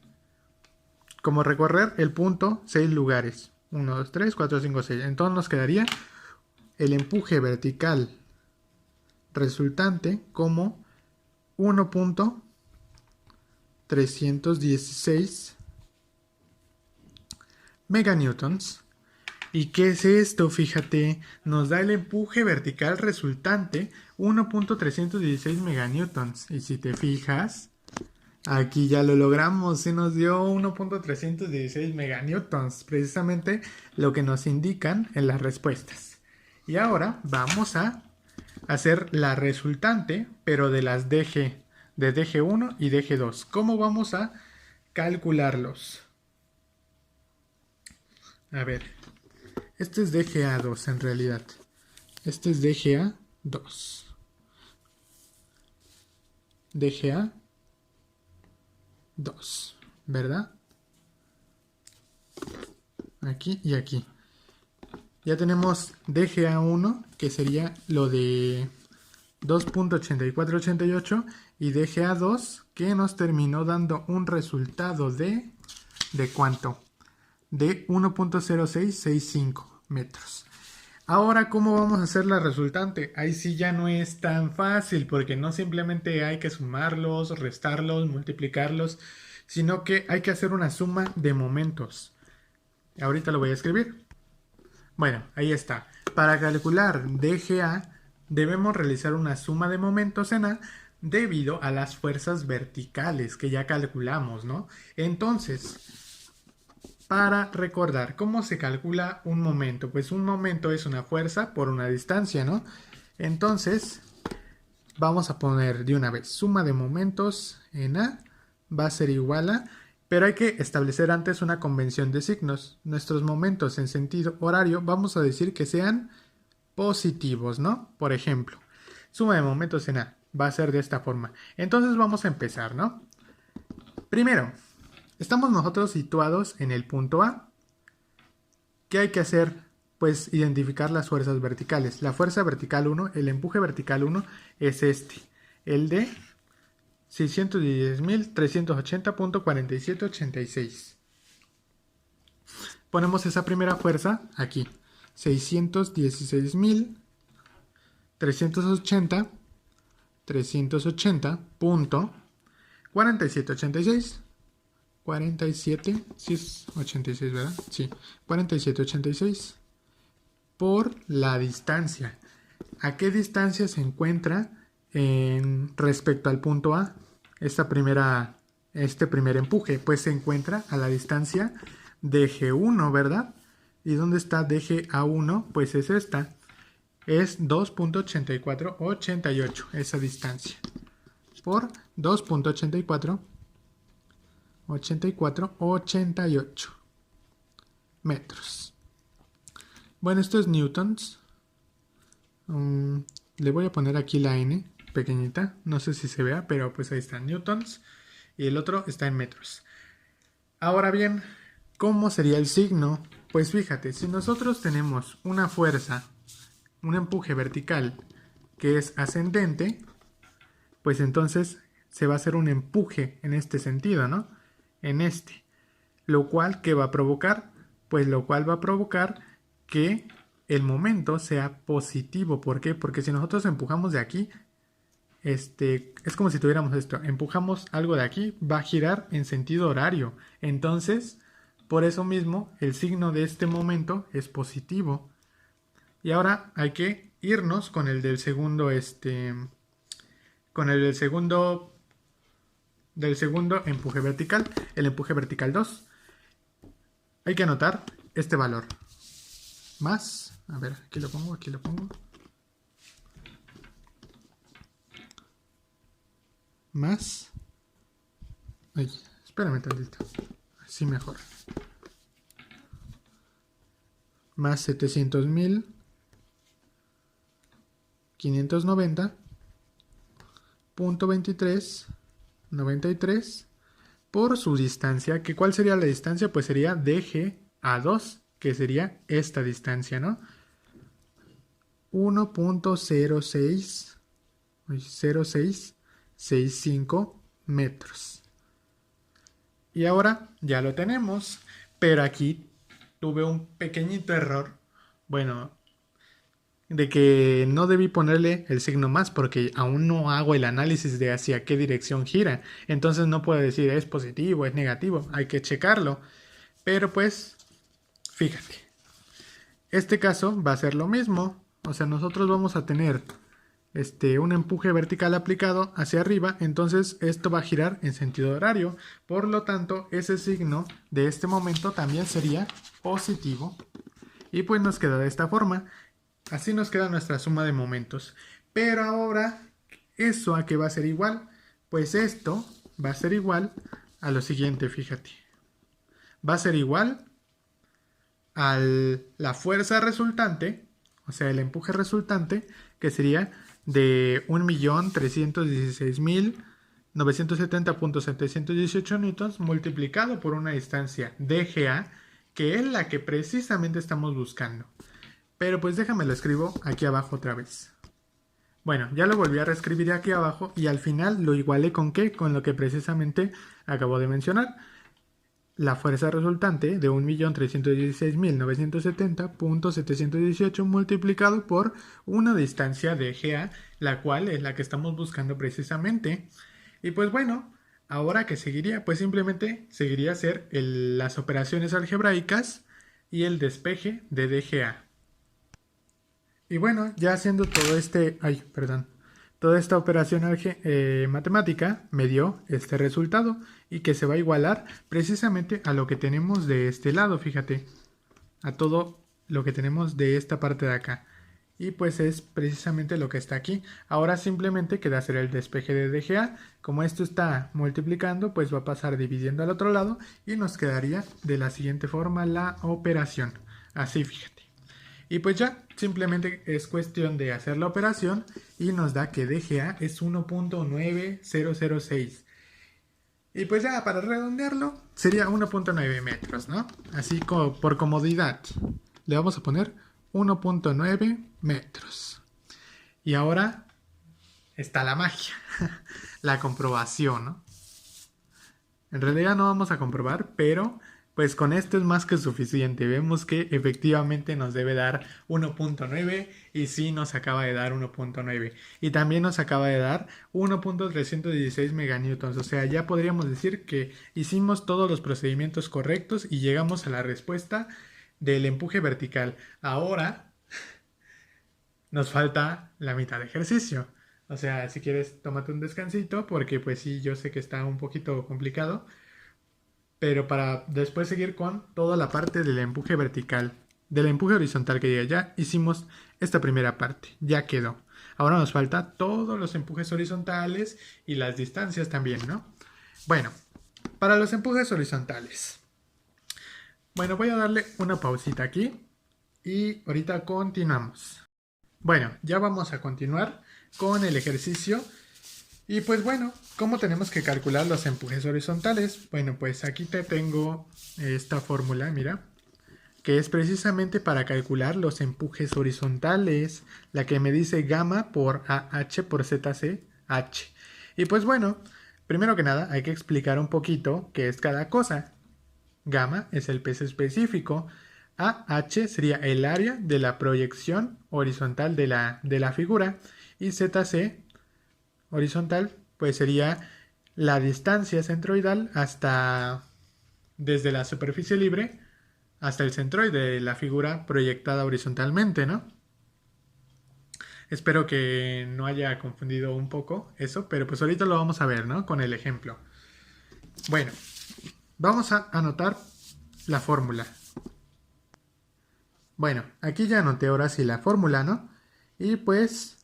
como recorrer el punto 6 lugares. 1, 2, 3, 4, 5, 6. Entonces nos quedaría el empuje vertical resultante como 1.316 meganewtons. ¿Y qué es esto? Fíjate, nos da el empuje vertical resultante 1.316 meganewtons. Y si te fijas, aquí ya lo logramos, se nos dio 1.316 meganewtons, precisamente lo que nos indican en las respuestas. Y ahora vamos a hacer la resultante, pero de las DG, de DG1 y DG2. ¿Cómo vamos a calcularlos? A ver, este es DGA2 en realidad. Este es DGA2. DGA2, ¿verdad? Aquí y aquí. Ya tenemos DGA1, que sería lo de 2.8488, y DGA2, que nos terminó dando un resultado ¿de cuánto? De 1.0665 metros. Ahora, ¿cómo vamos a hacer la resultante? Ahí sí ya no es tan fácil, porque no simplemente hay que sumarlos, restarlos, multiplicarlos, sino que hay que hacer una suma de momentos. Ahorita lo voy a escribir. Bueno, ahí está. Para calcular DGA debemos realizar una suma de momentos en A debido a las fuerzas verticales que ya calculamos, ¿no? Entonces, para recordar cómo se calcula un momento, pues un momento es una fuerza por una distancia, ¿no? Entonces, vamos a poner de una vez suma de momentos en A va a ser igual a... Pero hay que establecer antes una convención de signos. Nuestros momentos en sentido horario vamos a decir que sean positivos, ¿no? Por ejemplo, suma de momentos en A va a ser de esta forma. Entonces vamos a empezar, ¿no? Primero, estamos nosotros situados en el punto A. ¿Qué hay que hacer? Pues identificar las fuerzas verticales. La fuerza vertical 1, el empuje vertical 1 es este. El de 610.380.4786. Ponemos esa primera fuerza aquí. 616.380.4786. 47, sí es 86, ¿verdad? Sí, 4786 por la distancia. ¿A qué distancia se encuentra respecto al punto A? Este primer empuje, pues se encuentra a la distancia de G1, ¿verdad? ¿Y dónde está DGA1? Pues es esta. Es 2.8488, esa distancia. Por 2.8488 metros. Bueno, esto es newtons. Le voy a poner aquí la N pequeñita. No sé si se vea, pero pues ahí está, newtons. Y el otro está en metros. Ahora bien, ¿cómo sería el signo? Pues fíjate, si nosotros tenemos una fuerza, un empuje vertical que es ascendente, pues entonces se va a hacer un empuje en este sentido, ¿no? En este. Lo cual, ¿qué va a provocar? Pues lo cual va a provocar que el momento sea positivo. ¿Por qué? Porque si nosotros empujamos de aquí, es como si tuviéramos esto. Empujamos algo de aquí, va a girar en sentido horario. Entonces, por eso mismo, el signo de este momento es positivo. Y ahora hay que irnos con el del segundo, con el del segundo empuje vertical, el empuje vertical 2. Hay que anotar este valor. Más, a ver, aquí lo pongo. Más. Ay, espérame tantito. Así mejor. Más 700.590.2393 por su distancia. ¿Que cuál sería la distancia? Pues sería DGA2, que sería esta distancia, ¿no? 1.0665 metros. Y ahora ya lo tenemos, pero aquí tuve un pequeñito error. Bueno, de que no debí ponerle el signo más porque aún no hago el análisis de hacia qué dirección gira. Entonces no puedo decir es positivo, es negativo, hay que checarlo. Pero pues, fíjate, este caso va a ser lo mismo. O sea, nosotros vamos a tener un empuje vertical aplicado hacia arriba, entonces esto va a girar en sentido horario. Por lo tanto, ese signo de este momento también sería positivo. Y pues nos queda de esta forma. Así nos queda nuestra suma de momentos. Pero ahora, ¿eso a qué va a ser igual? Pues esto va a ser igual a lo siguiente, fíjate. Va a ser igual a la fuerza resultante, o sea, el empuje resultante, que sería de 1.316.970.718 newtons multiplicado por una distancia DGA, que es la que precisamente estamos buscando. Pero pues déjame lo escribo aquí abajo otra vez. Bueno, ya lo volví a reescribir aquí abajo y al final lo igualé con ¿qué? Con lo que precisamente acabo de mencionar. La fuerza resultante de 1.316.970.718 multiplicado por una distancia de GA, la cual es la que estamos buscando precisamente. Y pues bueno, ahora ¿qué seguiría? Pues simplemente seguiría hacer las operaciones algebraicas y el despeje de DGA. Y bueno, ya haciendo toda esta operación matemática me dio este resultado y que se va a igualar precisamente a lo que tenemos de este lado, fíjate, a todo lo que tenemos de esta parte de acá. Y pues es precisamente lo que está aquí. Ahora simplemente queda hacer el despeje de DGA. Como esto está multiplicando, pues va a pasar dividiendo al otro lado y nos quedaría de la siguiente forma la operación. Así, fíjate. Y pues ya, simplemente es cuestión de hacer la operación y nos da que DGA es 1.9006. Y pues ya, para redondearlo, sería 1.9 metros, ¿no? Así como por comodidad. Le vamos a poner 1.9 metros. Y ahora está la magia, la comprobación, ¿no? En realidad no vamos a comprobar, pero pues con esto es más que suficiente. Vemos que efectivamente nos debe dar 1.9 y sí nos acaba de dar 1.9. Y también nos acaba de dar 1.316 meganewtons. O sea, ya podríamos decir que hicimos todos los procedimientos correctos y llegamos a la respuesta del empuje vertical. Ahora nos falta la mitad de ejercicio. O sea, si quieres, tómate un descansito porque pues sí, yo sé que está un poquito complicado. Pero para después seguir con toda la parte del empuje vertical, del empuje horizontal que ya hicimos esta primera parte, ya quedó. Ahora nos falta todos los empujes horizontales y las distancias también, ¿no? Bueno, para los empujes horizontales. Bueno, voy a darle una pausita aquí y ahorita continuamos. Bueno, ya vamos a continuar con el ejercicio. Y pues bueno, ¿cómo tenemos que calcular los empujes horizontales? Bueno, pues aquí te tengo esta fórmula, mira, que es precisamente para calcular los empujes horizontales, la que me dice gamma por AH por ZC H. Y pues bueno, primero que nada hay que explicar un poquito qué es cada cosa. Gamma es el peso específico, AH sería el área de la proyección horizontal de la figura y ZC horizontal, pues sería la distancia centroidal desde la superficie libre hasta el centroide de la figura proyectada horizontalmente, ¿no? Espero que no haya confundido un poco eso, pero pues ahorita lo vamos a ver, ¿no? Con el ejemplo. Bueno, vamos a anotar la fórmula. Bueno, aquí ya anoté ahora sí la fórmula, ¿no? Y pues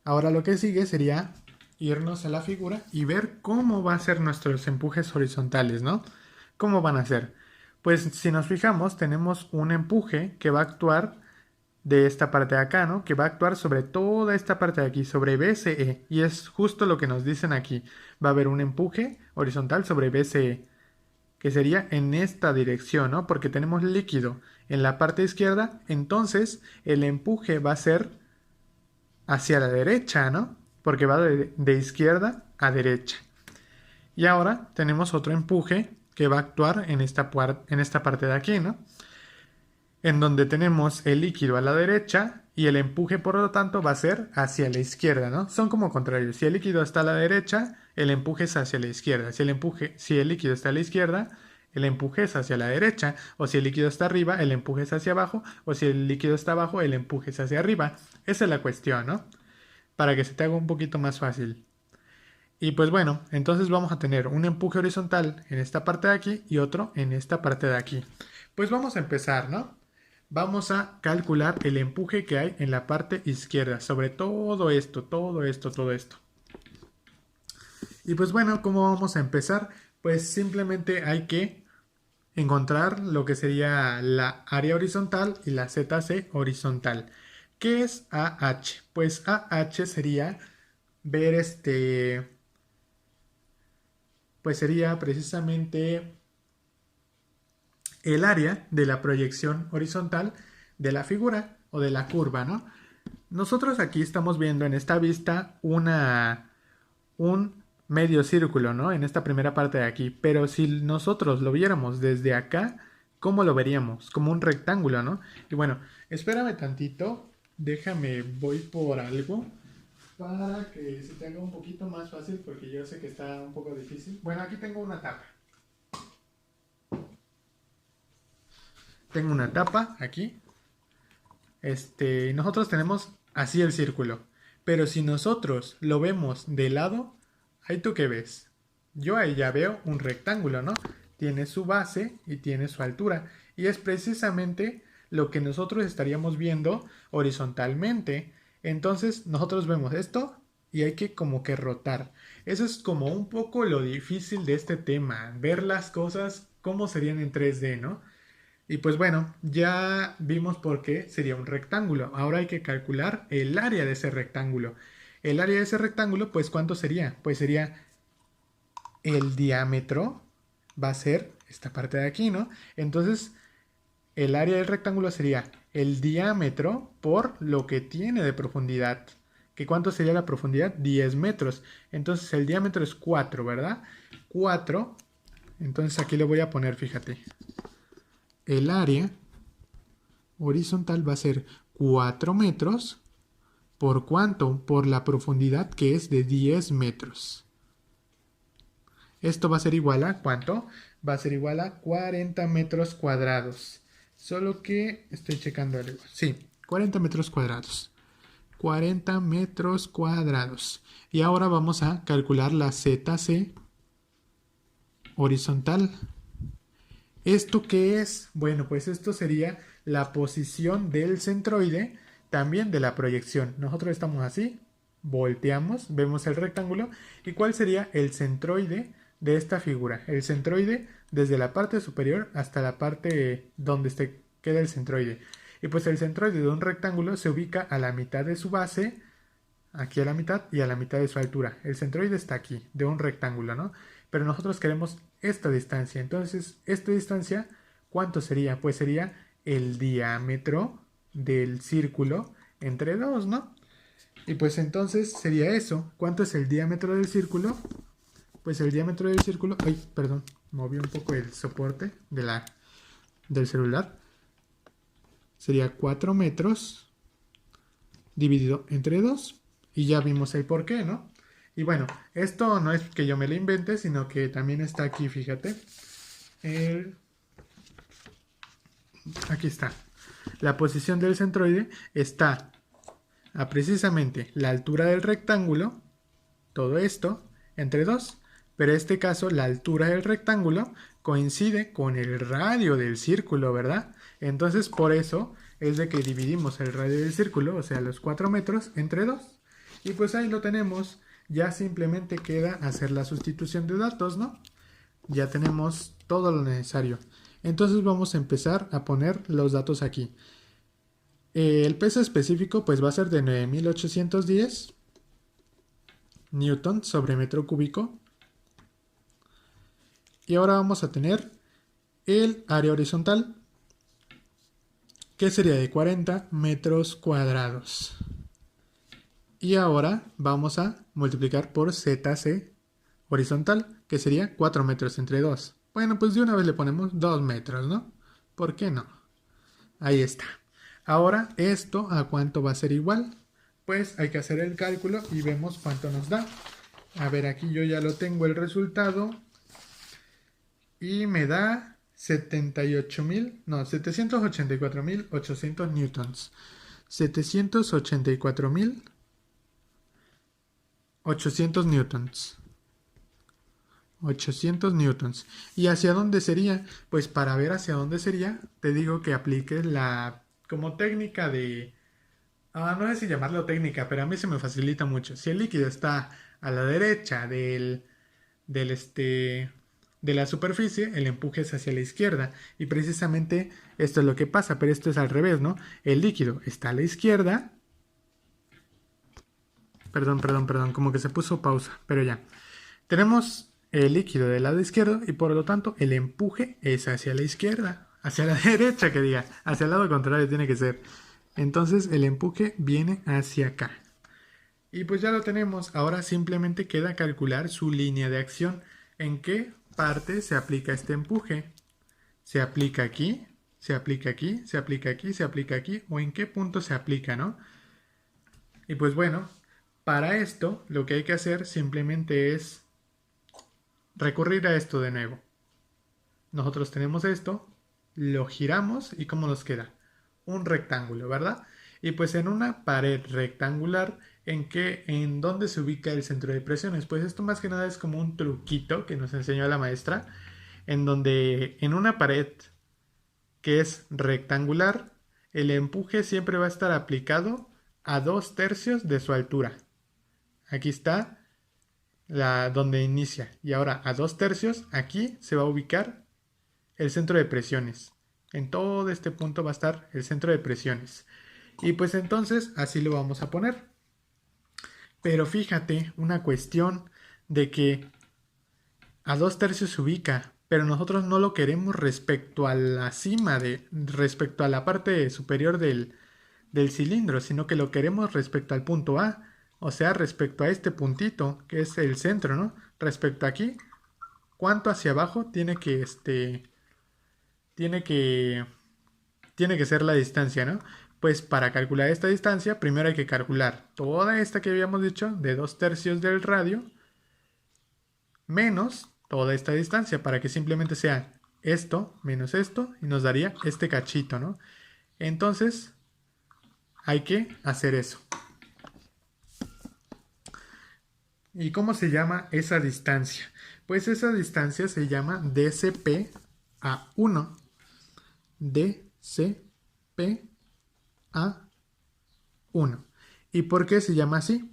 ahora lo que sigue sería irnos a la figura y ver cómo van a ser nuestros empujes horizontales, ¿no? ¿Cómo van a ser? Pues si nos fijamos, tenemos un empuje que va a actuar de esta parte de acá, ¿no? Que va a actuar sobre toda esta parte de aquí, sobre BCE. Y es justo lo que nos dicen aquí. Va a haber un empuje horizontal sobre BCE. que sería en esta dirección, ¿no? Porque tenemos líquido en la parte izquierda, entonces el empuje va a ser hacia la derecha, ¿no? Porque va de izquierda a derecha. Y ahora tenemos otro empuje que va a actuar en esta parte de aquí, ¿no? En donde tenemos el líquido a la derecha y el empuje, por lo tanto, va a ser hacia la izquierda, ¿no? Son como contrarios. Si el líquido está a la derecha, el empuje es hacia la izquierda. Si el líquido está a la izquierda, el empuje es hacia la derecha. O si el líquido está arriba, el empuje es hacia abajo. O si el líquido está abajo, el empuje es hacia arriba. Esa es la cuestión, ¿no? Para que se te haga un poquito más fácil. Y pues bueno, entonces vamos a tener un empuje horizontal en esta parte de aquí y otro en esta parte de aquí. Pues vamos a empezar, ¿no? Vamos a calcular el empuje que hay en la parte izquierda sobre todo esto, todo esto, todo esto. Y pues bueno, ¿cómo vamos a empezar? Pues simplemente hay que encontrar lo que sería la área horizontal y la ZC horizontal. ¿Qué es AH? Pues AH sería ver pues sería precisamente el área de la proyección horizontal de la figura o de la curva, ¿no? Nosotros aquí estamos viendo en esta vista un medio círculo, ¿no? En esta primera parte de aquí, pero si nosotros lo viéramos desde acá, ¿cómo lo veríamos? Como un rectángulo, ¿no? Y bueno, espérame tantito, déjame, voy por algo para que se te haga un poquito más fácil porque yo sé que está un poco difícil. Bueno, aquí tengo una tapa. Tengo una tapa aquí. Nosotros tenemos así el círculo. Pero si nosotros lo vemos de lado, ¿ahí tú qué ves? Yo ahí ya veo un rectángulo, ¿no? Tiene su base y tiene su altura. Y es precisamente lo que nosotros estaríamos viendo horizontalmente. Entonces nosotros vemos esto y hay que como que rotar. Eso es como un poco lo difícil de este tema, ver las cosas como serían en 3D, ¿no? Y pues bueno, ya vimos por qué sería un rectángulo. Ahora hay que calcular el área de ese rectángulo. El área de ese rectángulo, pues ¿cuánto sería? Pues sería el diámetro, va a ser esta parte de aquí, ¿no? Entonces, el área del rectángulo sería el diámetro por lo que tiene de profundidad. ¿Que cuánto sería la profundidad? 10 metros. Entonces el diámetro es 4, ¿verdad? 4. Entonces aquí le voy a poner, fíjate. El área horizontal va a ser 4 metros. ¿Por cuánto? Por la profundidad que es de 10 metros. Esto va a ser igual a ¿cuánto? Va a ser igual a 40 metros cuadrados. Solo que estoy checando algo. Sí, 40 metros cuadrados. 40 metros cuadrados. Y ahora vamos a calcular la ZC horizontal. ¿Esto qué es? Bueno, pues esto sería la posición del centroide, también de la proyección. Nosotros estamos así, volteamos, vemos el rectángulo. ¿Y cuál sería el centroide de esta figura? El centroide desde la parte superior hasta la parte donde queda el centroide. Y pues el centroide de un rectángulo se ubica a la mitad de su base, aquí a la mitad y a la mitad de su altura. El centroide está aquí, de un rectángulo, ¿no? Pero nosotros queremos esta distancia. Entonces, esta distancia, ¿cuánto sería? Pues sería el diámetro del círculo entre dos, ¿no? Y pues entonces sería eso. ¿Cuánto es el diámetro del círculo? Pues el diámetro del círculo... Ay, perdón, moví un poco el soporte del celular. Sería 4 metros dividido entre 2. Y ya vimos el por qué, ¿no? Y bueno, esto no es que yo me lo invente, sino que también está aquí, fíjate. Aquí está. La posición del centroide está a precisamente la altura del rectángulo, todo esto, entre 2. Pero en este caso, la altura del rectángulo coincide con el radio del círculo, ¿verdad? Entonces, por eso es de que dividimos el radio del círculo, o sea, los 4 metros, entre 2. Y pues ahí lo tenemos. Ya simplemente queda hacer la sustitución de datos, ¿no? Ya tenemos todo lo necesario. Entonces vamos a empezar a poner los datos aquí. El peso específico pues va a ser de 9810 newton sobre metro cúbico. Y ahora vamos a tener el área horizontal, que sería de 40 metros cuadrados. Y ahora vamos a multiplicar por ZC horizontal, que sería 4 metros entre 2. Bueno, pues de una vez le ponemos 2 metros, ¿no? ¿Por qué no? Ahí está. Ahora, ¿esto a cuánto va a ser igual? Pues hay que hacer el cálculo y vemos cuánto nos da. A ver, aquí yo ya lo tengo el resultado. Y me da 784.800 newtons. 784.800 newtons. 800 newtons. ¿Y hacia dónde sería? Pues para ver hacia dónde sería, te digo que apliques la como técnica de... no sé si llamarlo técnica, pero a mí se me facilita mucho. Si el líquido está a la derecha de la superficie, el empuje es hacia la izquierda. Y precisamente esto es lo que pasa, pero esto es al revés, ¿no? El líquido está a la izquierda. Perdón, como que se puso pausa, pero ya. Tenemos el líquido del lado izquierdo y por lo tanto el empuje es hacia la izquierda, hacia la derecha que diga, hacia el lado contrario tiene que ser. Entonces el empuje viene hacia acá. Y pues ya lo tenemos, ahora simplemente queda calcular su línea de acción. ¿En qué parte se aplica este empuje? ¿Se aplica aquí? ¿Se aplica aquí? ¿Se aplica aquí? ¿Se aplica aquí? ¿O en qué punto se aplica, no? Y pues bueno, para esto lo que hay que hacer simplemente es recurrir a esto de nuevo. Nosotros tenemos esto, lo giramos y ¿cómo nos queda? Un rectángulo, ¿verdad? Y pues en una pared rectangular, ¿en dónde se ubica el centro de presiones? Pues esto más que nada es como un truquito que nos enseñó la maestra, en donde en una pared que es rectangular, el empuje siempre va a estar aplicado a 2/3 de su altura. Aquí está donde inicia. Y ahora a 2/3, aquí se va a ubicar el centro de presiones. En todo este punto va a estar el centro de presiones. Y pues entonces así lo vamos a poner. Pero fíjate, una cuestión de que a 2/3 se ubica, pero nosotros no lo queremos respecto a la cima, respecto a la parte superior del cilindro, sino que lo queremos respecto al punto A. O sea, respecto a este puntito, que es el centro, ¿no? Respecto a aquí, ¿cuánto hacia abajo tiene que ser la distancia, ¿no? Pues para calcular esta distancia, primero hay que calcular toda esta que habíamos dicho de 2/3 del radio menos toda esta distancia, para que simplemente sea esto menos esto y nos daría este cachito, ¿no? Entonces hay que hacer eso. ¿Y cómo se llama esa distancia? Pues esa distancia se llama DCP a 1. DCP a 1. ¿Y por qué se llama así?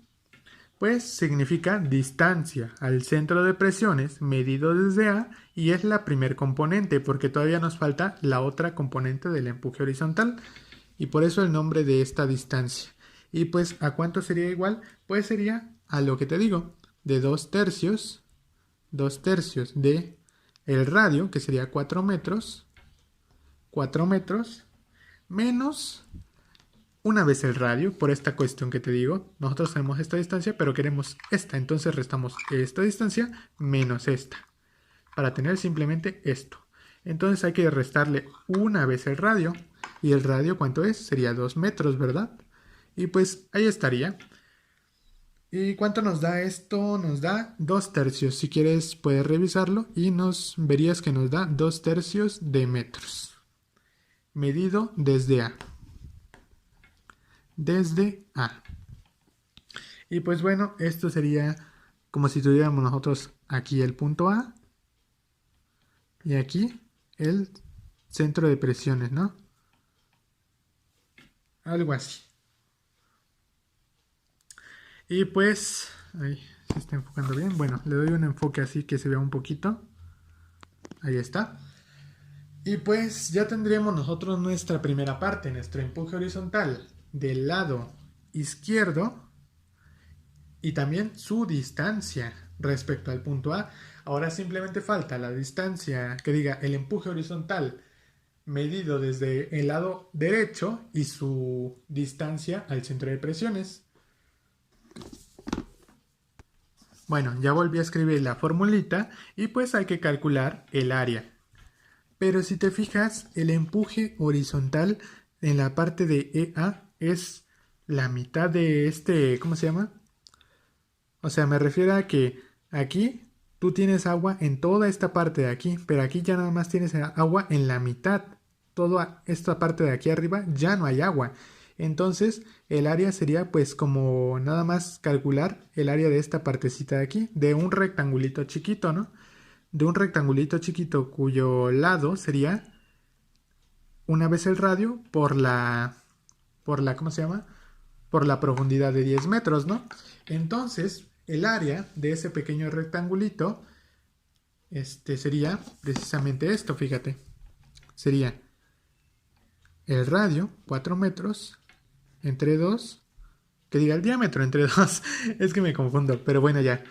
Pues significa distancia al centro de presiones medido desde A y es la primer componente porque todavía nos falta la otra componente del empuje horizontal y por eso el nombre de esta distancia. Y pues ¿a cuánto sería igual? Pues sería a lo que te digo, de 2/3 de el radio, que sería 4 metros, menos una vez el radio, por esta cuestión que te digo, nosotros tenemos esta distancia, pero queremos esta, entonces restamos esta distancia menos esta, para tener simplemente esto. Entonces hay que restarle una vez el radio, y el radio ¿cuánto es? Sería 2 metros, ¿verdad? Y pues ahí estaría. ¿Y cuánto nos da esto? Nos da 2/3. Si quieres puedes revisarlo y verías que nos da 2/3 de metros. Medido desde A. Desde A. Y pues bueno, esto sería como si tuviéramos nosotros aquí el punto A y aquí el centro de presiones, ¿no? Algo así. Y pues, ahí se está enfocando bien. Bueno, le doy un enfoque así que se vea un poquito. Ahí está. Y pues ya tendríamos nosotros nuestra primera parte, nuestro empuje horizontal del lado izquierdo y también su distancia respecto al punto A. Ahora simplemente falta la distancia que diga el empuje horizontal medido desde el lado derecho y su distancia al centro de presiones. Bueno, ya volví a escribir la formulita y pues hay que calcular el área. Pero si te fijas, el empuje horizontal en la parte de EA es la mitad de este, ¿cómo se llama? O sea, me refiero a que aquí tú tienes agua en toda esta parte de aquí, pero aquí ya nada más tienes agua en la mitad. Toda esta parte de aquí arriba ya no hay agua. Entonces el área sería pues como nada más calcular el área de esta partecita de aquí, de un rectangulito chiquito, ¿no? De un rectangulito chiquito cuyo lado sería una vez el radio ¿cómo se llama? Por la profundidad de 10 metros, ¿no? Entonces, el área de ese pequeño rectangulito, sería precisamente esto, fíjate. Sería el radio, 4 metros, entre 2, que diga el diámetro entre 2, es que me confundo, pero bueno ya.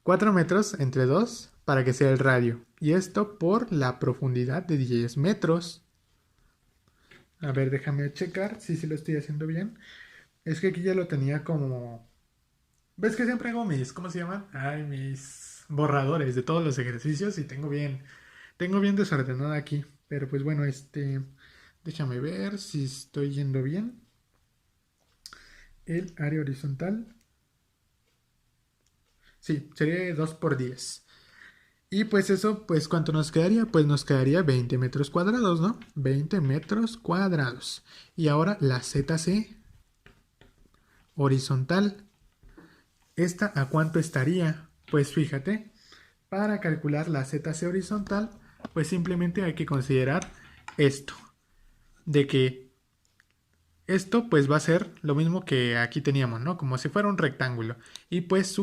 4 metros entre 2 para que sea el radio. Y esto por la profundidad de 10 metros. A ver, déjame checar si lo estoy haciendo bien. Es que aquí ya lo tenía como... ¿Ves que siempre hago mis, ¿cómo se llaman? Ay, mis borradores de todos los ejercicios y tengo bien desordenada aquí. Pero pues bueno, déjame ver si estoy yendo bien. El área horizontal. Sí, sería 2 por 10. Y pues eso, pues ¿cuánto nos quedaría? Pues nos quedaría 20 metros cuadrados, ¿no? 20 metros cuadrados. Y ahora la ZC horizontal. ¿Esta a cuánto estaría? Pues fíjate, para calcular la ZC horizontal, pues simplemente hay que considerar esto. De que esto pues va a ser lo mismo que aquí teníamos, ¿no? Como si fuera un rectángulo. Y pues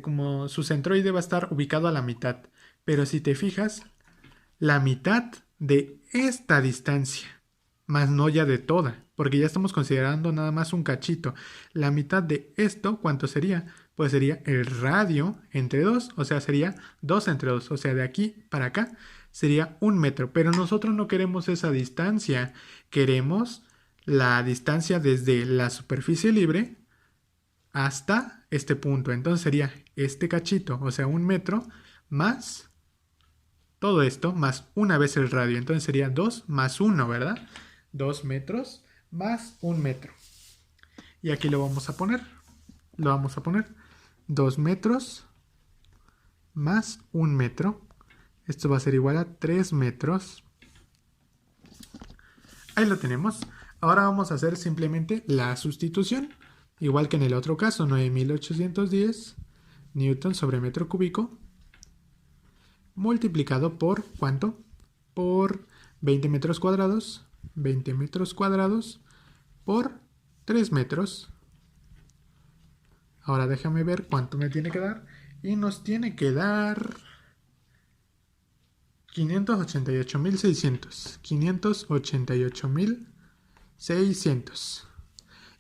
como su centroide va a estar ubicado a la mitad. Pero si te fijas, la mitad de esta distancia, más no ya de toda, porque ya estamos considerando nada más un cachito. La mitad de esto, ¿cuánto sería? Pues sería el radio entre 2, o sea, sería 2 entre 2, o sea, de aquí para acá sería 1 metro. Pero nosotros no queremos esa distancia, queremos la distancia desde la superficie libre hasta este punto. Entonces sería este cachito, o sea, 1 metro más todo esto más una vez el radio. Entonces sería 2 más 1, ¿verdad? 2 metros más 1 metro. Y aquí lo vamos a poner. 2 metros más 1 metro. Esto va a ser igual a 3 metros. Ahí lo tenemos. Ahora vamos a hacer simplemente la sustitución. Igual que en el otro caso, 9810 newton sobre metro cúbico multiplicado por ¿cuánto? Por 20 metros cuadrados. 20 metros cuadrados por 3 metros. Ahora déjame ver cuánto me tiene que dar. Y nos tiene que dar 588.600. 588.600.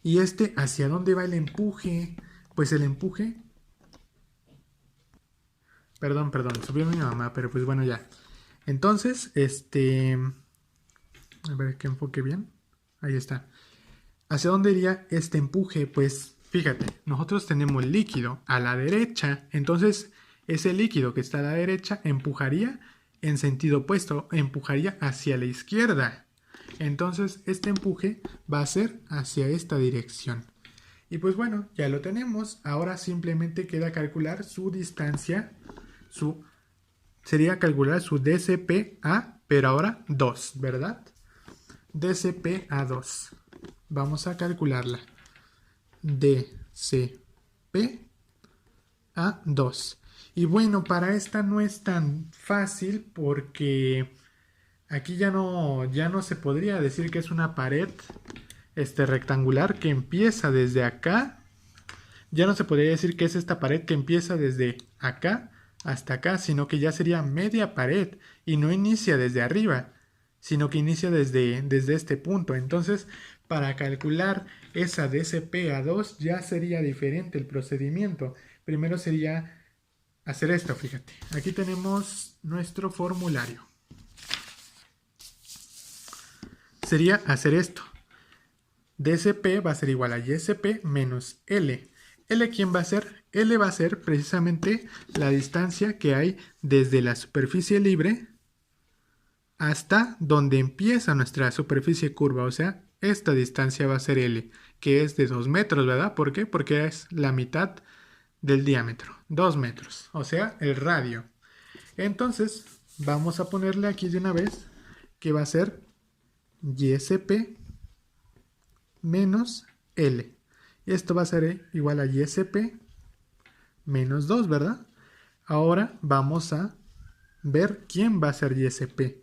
¿Y hacia dónde va el empuje? Pues el empuje... Perdón, subió mi mamá, pero pues bueno ya. Entonces, a ver que enfoque bien. Ahí está. ¿Hacia dónde iría este empuje? Pues fíjate, nosotros tenemos líquido a la derecha, entonces ese líquido que está a la derecha empujaría en sentido opuesto, empujaría hacia la izquierda. Entonces este empuje va a ser hacia esta dirección. Y pues bueno, ya lo tenemos. Ahora simplemente queda calcular su distancia. Sería calcular su DCPA, pero ahora 2, ¿verdad? DCPA 2. Vamos a calcularla. DCPA 2. Y bueno, para esta no es tan fácil porque aquí ya no se podría decir que es una pared rectangular que empieza desde acá. Ya no se podría decir que es esta pared que empieza desde acá hasta acá, sino que ya sería media pared y no inicia desde arriba, sino que inicia desde este punto. Entonces, para calcular esa DCPA2 ya sería diferente el procedimiento. Primero sería hacer esto, fíjate. Aquí tenemos nuestro formulario. Sería hacer esto. DSP va a ser igual a YSP menos L. ¿L quién va a ser? L va a ser precisamente la distancia que hay desde la superficie libre hasta donde empieza nuestra superficie curva. O sea, esta distancia va a ser L, que es de 2 metros, ¿verdad? ¿Por qué? Porque es la mitad del diámetro, 2 metros, o sea, el radio. Entonces, vamos a ponerle aquí de una vez que va a ser YSP menos L. Y esto va a ser igual a YSP menos 2, ¿verdad? Ahora vamos a ver quién va a ser YSP.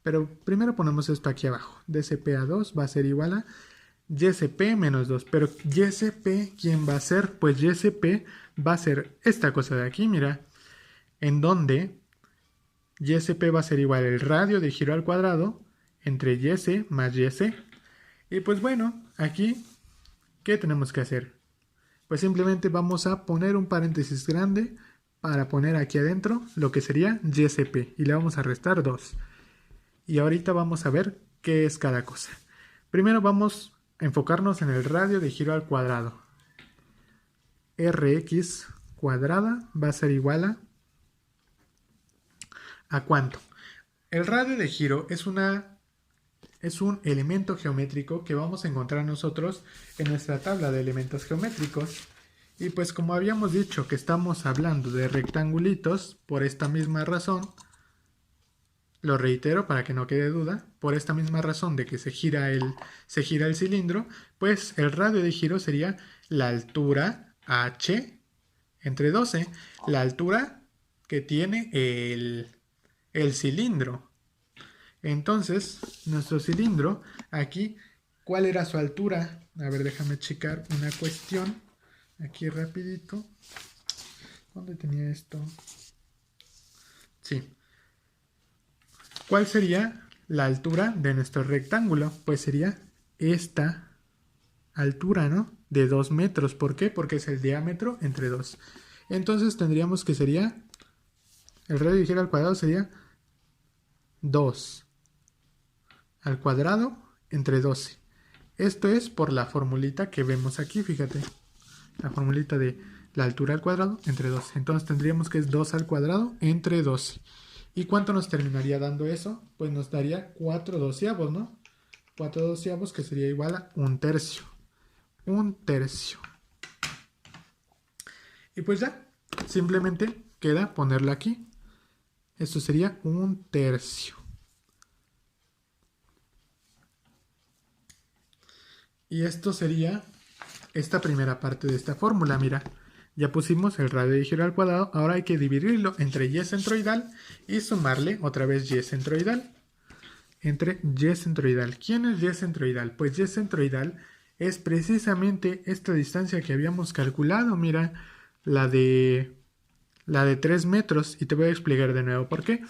Pero primero ponemos esto aquí abajo. DSP a 2 va a ser igual a YSP menos 2. Pero YSP, ¿quién va a ser? Pues YSP va a ser esta cosa de aquí, mira. En donde YSP va a ser igual al radio de giro al cuadrado entre YS más YC. Y pues bueno, aquí, ¿qué tenemos que hacer? Pues simplemente vamos a poner un paréntesis grande para poner aquí adentro lo que sería YSP. Y le vamos a restar 2. Y ahorita vamos a ver qué es cada cosa. Primero vamos a enfocarnos en el radio de giro al cuadrado. Rx cuadrada va a ser igual ¿a cuánto? El radio de giro es un elemento geométrico que vamos a encontrar nosotros en nuestra tabla de elementos geométricos. Y pues como habíamos dicho que estamos hablando de rectangulitos, por esta misma razón, lo reitero para que no quede duda, por esta misma razón de que se gira el cilindro, pues el radio de giro sería la altura h entre 12, la altura que tiene el cilindro. Entonces, nuestro cilindro, aquí, ¿cuál era su altura? A ver, déjame checar una cuestión, aquí rapidito. ¿Dónde tenía esto? Sí. ¿Cuál sería la altura de nuestro rectángulo? Pues sería esta altura, ¿no? De 2 metros. ¿Por qué? Porque es el diámetro entre 2. Entonces tendríamos que sería, el radio de giro al cuadrado sería 2 al cuadrado entre 12. Esto es por la formulita que vemos aquí, fíjate. La formulita de la altura al cuadrado entre 12. Entonces tendríamos que es 2 al cuadrado entre 12. ¿Y cuánto nos terminaría dando eso? Pues nos daría 4 doceavos, ¿no? 4 doceavos que sería igual a 1/3. 1/3. Y pues ya, simplemente queda ponerlo aquí. Esto sería 1/3. Y esto sería esta primera parte de esta fórmula, mira. Ya pusimos el radio de giro al cuadrado, ahora hay que dividirlo entre y centroidal y sumarle otra vez y centroidal. Entre y centroidal. ¿Quién es y centroidal? Pues y centroidal es precisamente esta distancia que habíamos calculado, mira, la de 3 metros. Y te voy a explicar de nuevo por qué.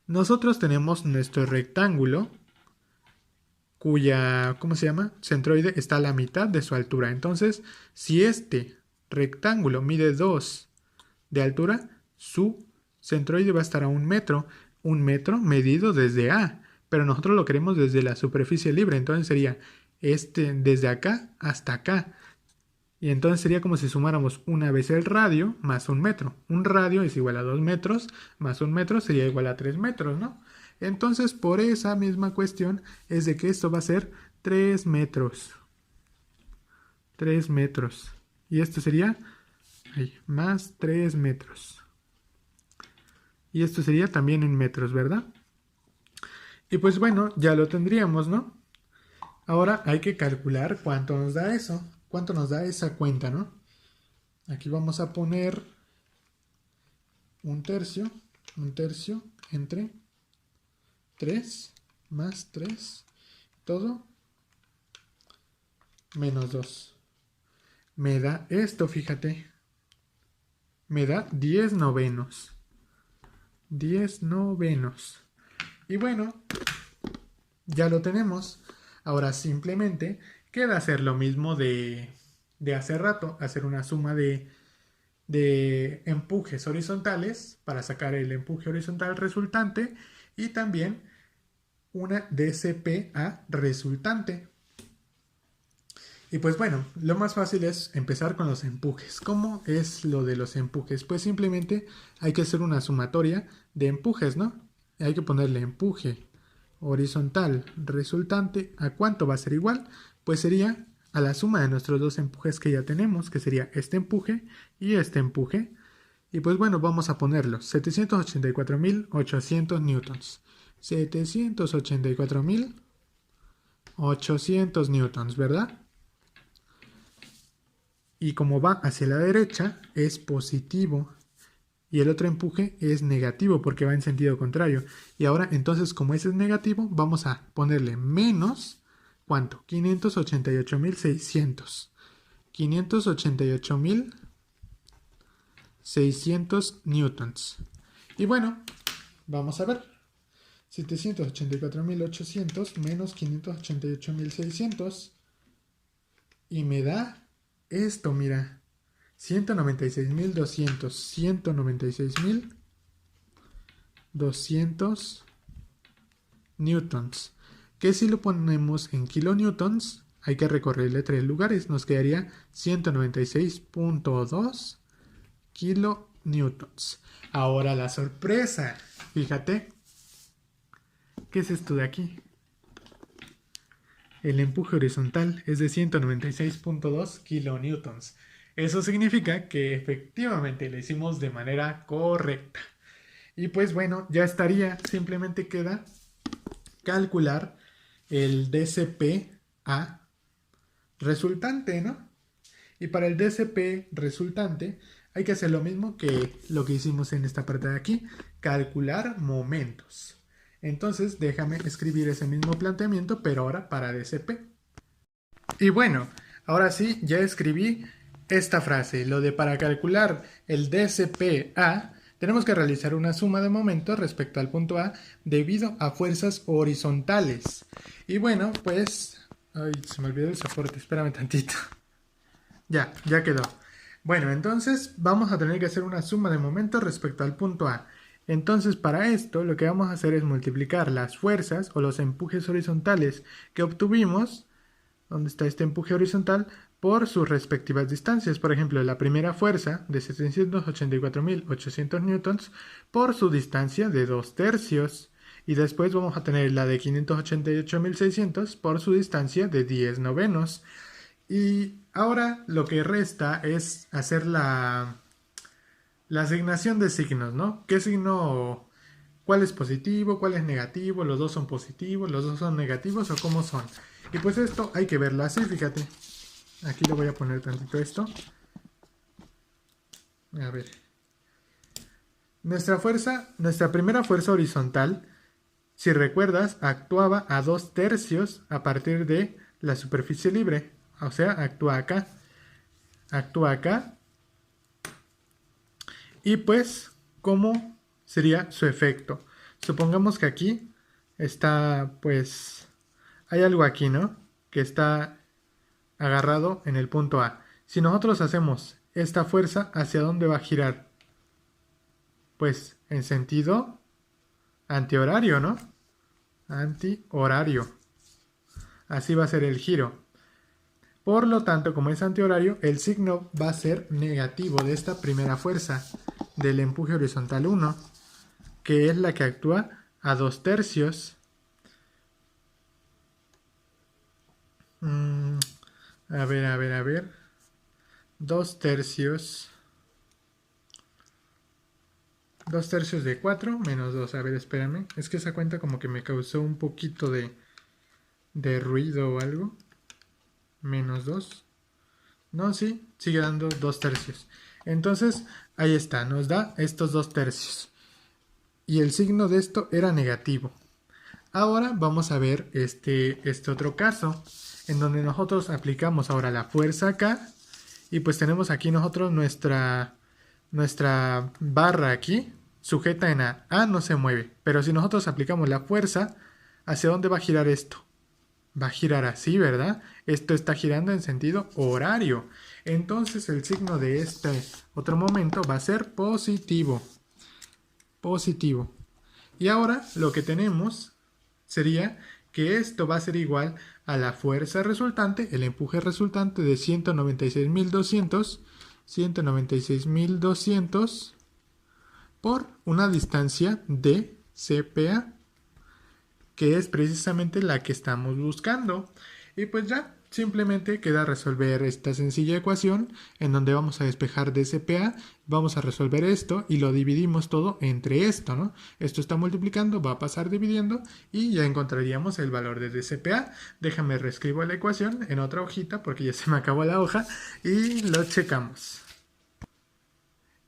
Nosotros tenemos nuestro rectángulo cuya, ¿cómo se llama? Centroide está a la mitad de su altura. Entonces, si este rectángulo mide 2 de altura, su centroide va a estar a 1 metro. 1 metro medido desde A. Pero nosotros lo queremos desde la superficie libre. Entonces sería desde acá hasta acá. Y entonces sería como si sumáramos una vez el radio más 1 metro. Un radio es igual a 2 metros más 1 metro sería igual a 3 metros, ¿no? Entonces, por esa misma cuestión es de que esto va a ser 3 metros. 3 metros. Y esto sería más 3 metros. Y esto sería también en metros, ¿verdad? Y pues bueno, ya lo tendríamos, ¿no? Ahora hay que calcular cuánto nos da eso. Cuánto nos da esa cuenta, ¿no? Aquí vamos a poner 1/3. 1/3 entre 3 más 3, todo, menos 2. Me da esto, fíjate. Me da 10 novenos. 10 novenos. Y bueno, ya lo tenemos. Ahora simplemente queda hacer lo mismo de hace rato. Hacer una suma de de empujes horizontales para sacar el empuje horizontal resultante y también una DCPA resultante. Y pues bueno, lo más fácil es empezar con los empujes. ¿Cómo es lo de los empujes? Pues simplemente hay que hacer una sumatoria de empujes, ¿no? Hay que ponerle empuje horizontal resultante. ¿A cuánto va a ser igual? Pues sería a la suma de nuestros dos empujes que ya tenemos, que sería este empuje y este empuje. Y pues bueno, vamos a ponerlos. 784.800 newtons. 784.800 newtons, ¿verdad? Y como va hacia la derecha, es positivo. Y el otro empuje es negativo porque va en sentido contrario. Y ahora, entonces, como ese es negativo, vamos a ponerle menos, ¿cuánto? 588.600. 588.600 newtons. Y bueno, vamos a ver. 784.800 menos 588.600. Y me da esto, mira. 196.200. 196.200 newtons. Que si lo ponemos en kilonewtons, hay que recorrerle 3 lugares. Nos quedaría 196.2 kilonewtons. Ahora la sorpresa. Fíjate. ¿Qué es esto de aquí? El empuje horizontal es de 196.2 kilonewtons. Eso significa que efectivamente lo hicimos de manera correcta. Y pues bueno, ya estaría. Simplemente queda calcular el DCPA resultante, ¿no? Y para el DCP resultante hay que hacer lo mismo que lo que hicimos en esta parte de aquí, calcular momentos. Entonces déjame escribir ese mismo planteamiento, pero ahora para DCP. Y bueno, ahora sí, ya escribí esta frase, lo de para calcular el DCPA, tenemos que realizar una suma de momentos respecto al punto A debido a fuerzas horizontales. Y bueno, pues... Ay, se me olvidó el soporte, espérame tantito. Ya quedó. Bueno, entonces vamos a tener que hacer una suma de momentos respecto al punto A. Entonces, para esto, lo que vamos a hacer es multiplicar las fuerzas o los empujes horizontales que obtuvimos, donde está este empuje horizontal, por sus respectivas distancias. Por ejemplo, la primera fuerza de 784.800 newtons por su distancia de 2/3. Y después vamos a tener la de 588.600 por su distancia de 10/9. Y ahora lo que resta es hacer la asignación de signos, ¿no? ¿Qué signo, cuál es positivo, cuál es negativo? ¿Los dos son positivos, los dos son negativos o cómo son? Y pues esto hay que verlo así, fíjate. Aquí le voy a poner tantito esto. A ver. Nuestra primera fuerza horizontal, si recuerdas, actuaba a 2/3 a partir de la superficie libre. O sea, actúa acá. Actúa acá. Y pues, ¿cómo sería su efecto? Supongamos que aquí está, pues, hay algo aquí, ¿no? Que está agarrado en el punto A. Si nosotros hacemos esta fuerza, ¿hacia dónde va a girar? Pues en sentido antihorario, ¿no? Antihorario. Así va a ser el giro. Por lo tanto, como es antihorario, el signo va a ser negativo de esta primera fuerza del empuje horizontal 1, que es la que actúa a 2/3. A ver. 2/3. 2/3 de 4 menos 2. A ver, espérame. Es que esa cuenta como que me causó un poquito de ruido o algo. Menos 2. No, sí, sigue dando 2/3. Entonces, ahí está, nos da estos 2/3. Y el signo de esto era negativo. Ahora vamos a ver este otro caso, en donde nosotros aplicamos ahora la fuerza acá. Y pues tenemos aquí nosotros nuestra barra aquí, sujeta en A. A no se mueve, pero si nosotros aplicamos la fuerza, ¿hacia dónde va a girar esto? va a girar así, ¿verdad? Esto está girando en sentido horario. Entonces el signo de este otro momento va a ser positivo. Positivo. Y ahora lo que tenemos sería que esto va a ser igual a la fuerza resultante, el empuje resultante de 196.200 por una distancia de CPA, que es precisamente la que estamos buscando. Y pues ya, simplemente queda resolver esta sencilla ecuación en donde vamos a despejar DCPA, vamos a resolver esto y lo dividimos todo entre esto, ¿no? Esto está multiplicando, va a pasar dividiendo y ya encontraríamos el valor de DCPA. Déjame reescribo la ecuación en otra hojita porque ya se me acabó la hoja y lo checamos.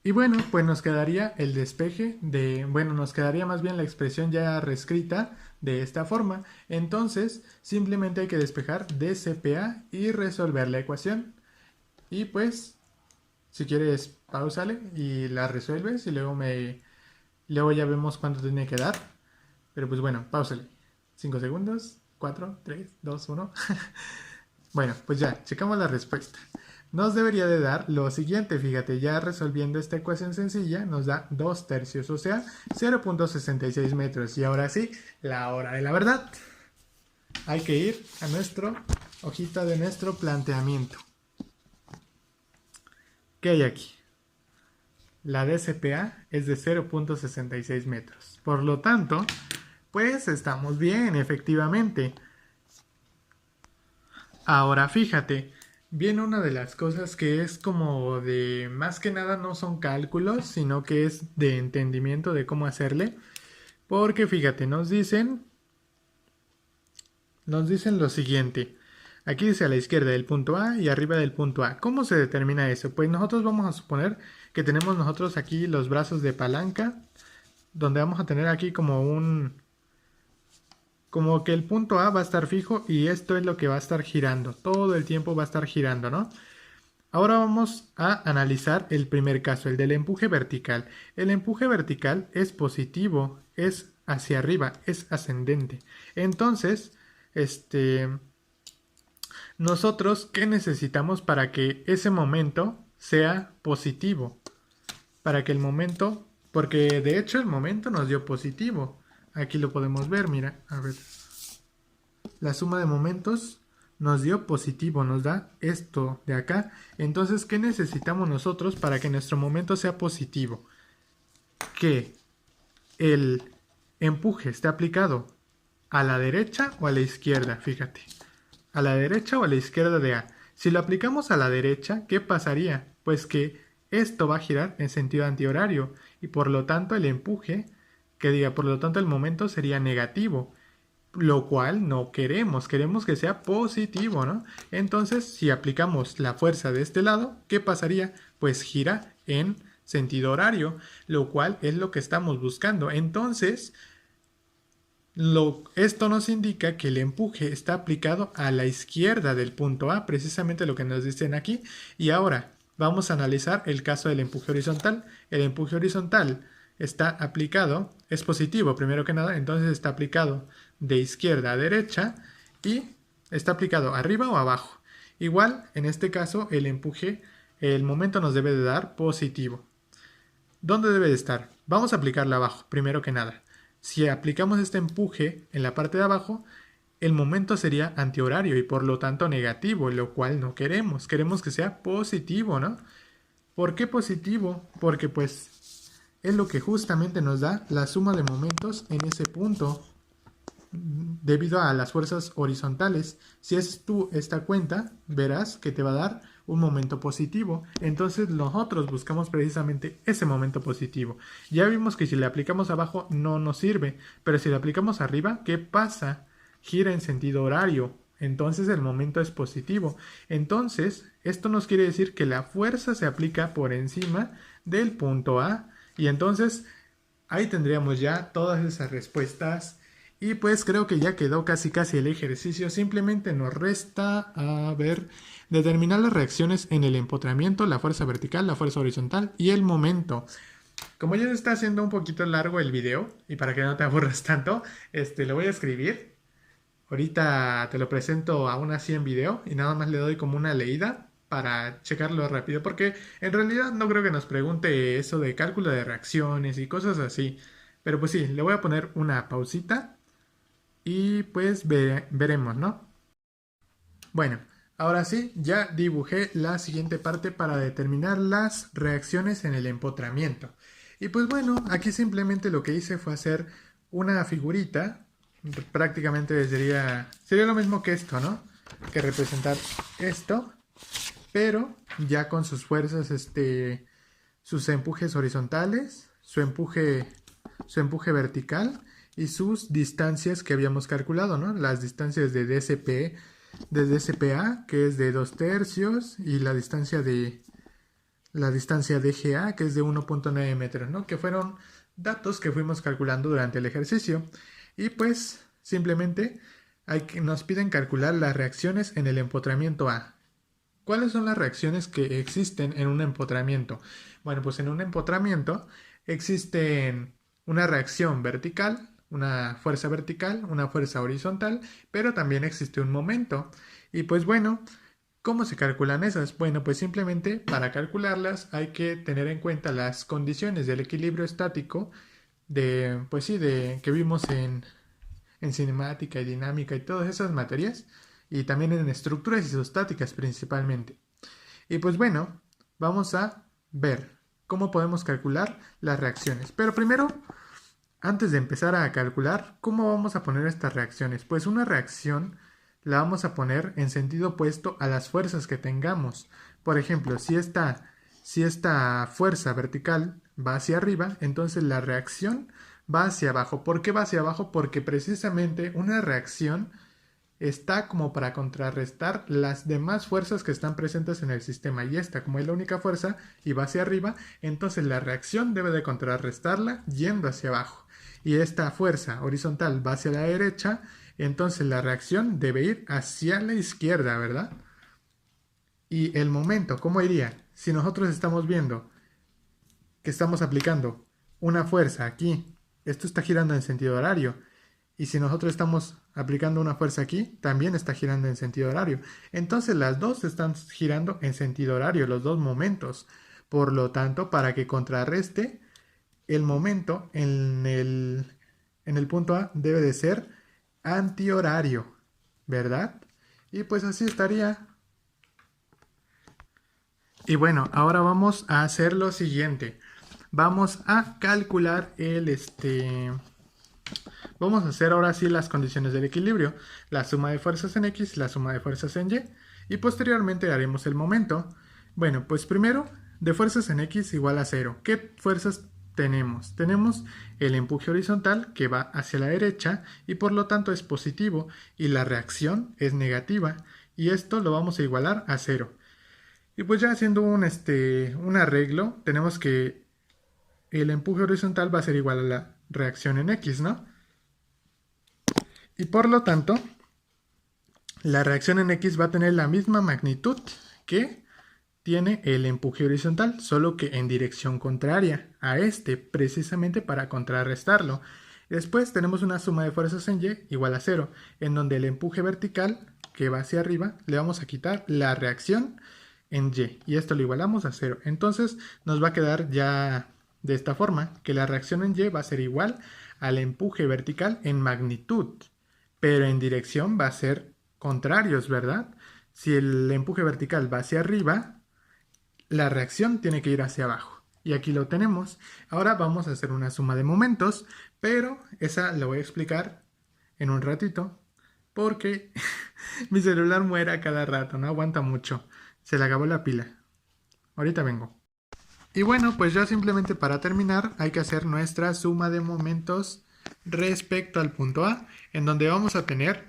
Y bueno, pues nos quedaría el despeje de, bueno, nos quedaría más bien la expresión ya reescrita de esta forma. Entonces, simplemente hay que despejar DCPA y resolver la ecuación. Y pues, si quieres, pausale y la resuelves y luego ya vemos cuánto tiene que dar. Pero pues bueno, pausale. 5 segundos, 4, 3, 2, 1. Bueno, pues ya, checamos la respuesta. Nos debería de dar lo siguiente, fíjate, ya resolviendo esta ecuación sencilla nos da 2/3, o sea, 0.66 metros. Y ahora sí, la hora de la verdad. Hay que ir a nuestra hojita de nuestro planteamiento. ¿Qué hay aquí? La DCPA es de 0.66 metros. Por lo tanto, pues estamos bien, efectivamente. Ahora fíjate, viene una de las cosas que es como de, más que nada no son cálculos, sino que es de entendimiento de cómo hacerle. Porque fíjate, nos dicen lo siguiente. Aquí dice a la izquierda del punto A y arriba del punto A. ¿Cómo se determina eso? Pues nosotros vamos a suponer que tenemos nosotros aquí los brazos de palanca, donde vamos a tener aquí como que el punto A va a estar fijo y esto es lo que va a estar girando. Todo el tiempo va a estar girando, ¿no? Ahora vamos a analizar el primer caso, el del empuje vertical. El empuje vertical es positivo, es hacia arriba, es ascendente. Entonces, nosotros, ¿qué necesitamos para que ese momento sea positivo? Para que el momento, porque de hecho el momento nos dio positivo. Aquí lo podemos ver, mira, a ver. La suma de momentos nos dio positivo, nos da esto de acá. Entonces, ¿qué necesitamos nosotros para que nuestro momento sea positivo? Que el empuje esté aplicado a la derecha o a la izquierda, fíjate. A la derecha o a la izquierda de A. Si lo aplicamos a la derecha, ¿qué pasaría? Pues que esto va a girar en sentido antihorario y por lo tanto el empuje, por lo tanto el momento sería negativo, lo cual no queremos que sea positivo, ¿no? Entonces, si aplicamos la fuerza de este lado, ¿qué pasaría? Pues gira en sentido horario, lo cual es lo que estamos buscando. Entonces, esto nos indica que el empuje está aplicado a la izquierda del punto A, precisamente lo que nos dicen aquí. Y ahora vamos a analizar el caso del empuje horizontal. El empuje horizontal está aplicado, es positivo primero que nada, entonces está aplicado de izquierda a derecha y está aplicado arriba o abajo. Igual, en este caso, el empuje, el momento nos debe de dar positivo. ¿Dónde debe de estar? Vamos a aplicarlo abajo, primero que nada. Si aplicamos este empuje en la parte de abajo, el momento sería antihorario y por lo tanto negativo, lo cual no queremos. Queremos que sea positivo, ¿no? ¿Por qué positivo? Porque pues es lo que justamente nos da la suma de momentos en ese punto debido a las fuerzas horizontales. Si haces tú esta cuenta, verás que te va a dar un momento positivo. Entonces nosotros buscamos precisamente ese momento positivo. Ya vimos que si le aplicamos abajo no nos sirve, pero si le aplicamos arriba, ¿qué pasa? Gira en sentido horario. Entonces el momento es positivo. Entonces, esto nos quiere decir que la fuerza se aplica por encima del punto A. Y entonces, ahí tendríamos ya todas esas respuestas. Y pues creo que ya quedó casi el ejercicio. Simplemente nos resta, a ver, determinar las reacciones en el empotramiento, la fuerza vertical, la fuerza horizontal y el momento. Como ya se está haciendo un poquito largo el video, y para que no te aburras tanto, lo voy a escribir. Ahorita te lo presento aún así en video y nada más le doy como una leída para checarlo rápido, porque en realidad no creo que nos pregunte eso de cálculo de reacciones y cosas así. Pero pues sí, le voy a poner una pausita y pues veremos, ¿no? Bueno, ahora sí, ya dibujé la siguiente parte para determinar las reacciones en el empotramiento. Y pues bueno, aquí simplemente lo que hice fue hacer una figurita. Prácticamente sería lo mismo que esto, ¿no? Que representar esto, pero ya con sus fuerzas, sus empujes horizontales, su empuje vertical y sus distancias que habíamos calculado, ¿no? Las distancias de DCP, de DCPA, que es de 2/3, y la distancia DGA, que es de 1.9 metros, ¿no? Que fueron datos que fuimos calculando durante el ejercicio. Y pues simplemente nos piden calcular las reacciones en el empotramiento A. ¿Cuáles son las reacciones que existen en un empotramiento? Bueno, pues en un empotramiento existen una reacción vertical, una fuerza horizontal, pero también existe un momento. Y pues bueno, ¿cómo se calculan esas? Bueno, pues simplemente para calcularlas hay que tener en cuenta las condiciones del equilibrio estático pues sí, que vimos en cinemática y dinámica y todas esas materias, y también en estructuras isostáticas principalmente. Y pues bueno, vamos a ver cómo podemos calcular las reacciones. Pero primero, antes de empezar a calcular, ¿cómo vamos a poner estas reacciones? Pues una reacción la vamos a poner en sentido opuesto a las fuerzas que tengamos. Por ejemplo, si esta fuerza vertical va hacia arriba, entonces la reacción va hacia abajo. ¿Por qué va hacia abajo? Porque precisamente una reacción está como para contrarrestar las demás fuerzas que están presentes en el sistema, y esta, como es la única fuerza y va hacia arriba, entonces la reacción debe de contrarrestarla yendo hacia abajo. Y esta fuerza horizontal va hacia la derecha, entonces la reacción debe ir hacia la izquierda, ¿verdad? Y el momento, ¿cómo iría? Si nosotros estamos viendo que estamos aplicando una fuerza aquí, esto está girando en sentido horario, y si nosotros estamos aplicando una fuerza aquí, también está girando en sentido horario. Entonces las dos están girando en sentido horario, los dos momentos. Por lo tanto, para que contrarreste, el momento en el punto A debe de ser antihorario, ¿verdad? Y pues así estaría. Y bueno, ahora vamos a hacer lo siguiente. Vamos a calcular Vamos a hacer ahora sí las condiciones del equilibrio, la suma de fuerzas en X, la suma de fuerzas en Y, y posteriormente haremos el momento. Bueno, pues primero, de fuerzas en X igual a 0. ¿Qué fuerzas tenemos? Tenemos el empuje horizontal que va hacia la derecha y por lo tanto es positivo, y la reacción es negativa, y esto lo vamos a igualar a 0. Y pues ya haciendo un arreglo, tenemos que el empuje horizontal va a ser igual a la reacción en X, ¿no? Y por lo tanto, la reacción en X va a tener la misma magnitud que tiene el empuje horizontal, solo que en dirección contraria a precisamente para contrarrestarlo. Después tenemos una suma de fuerzas en Y igual a 0, en donde el empuje vertical, que va hacia arriba, le vamos a quitar la reacción en y esto lo igualamos a 0. Entonces nos va a quedar ya de esta forma, que la reacción en Y va a ser igual al empuje vertical en magnitud, pero en dirección va a ser contrarios, ¿verdad? Si el empuje vertical va hacia arriba, la reacción tiene que ir hacia abajo. Y aquí lo tenemos. Ahora vamos a hacer una suma de momentos, pero esa la voy a explicar en un ratito, porque mi celular muere a cada rato, no aguanta mucho. Se le acabó la pila. Ahorita vengo. Y bueno, pues ya simplemente para terminar hay que hacer nuestra suma de momentos respecto al punto A, en donde vamos a tener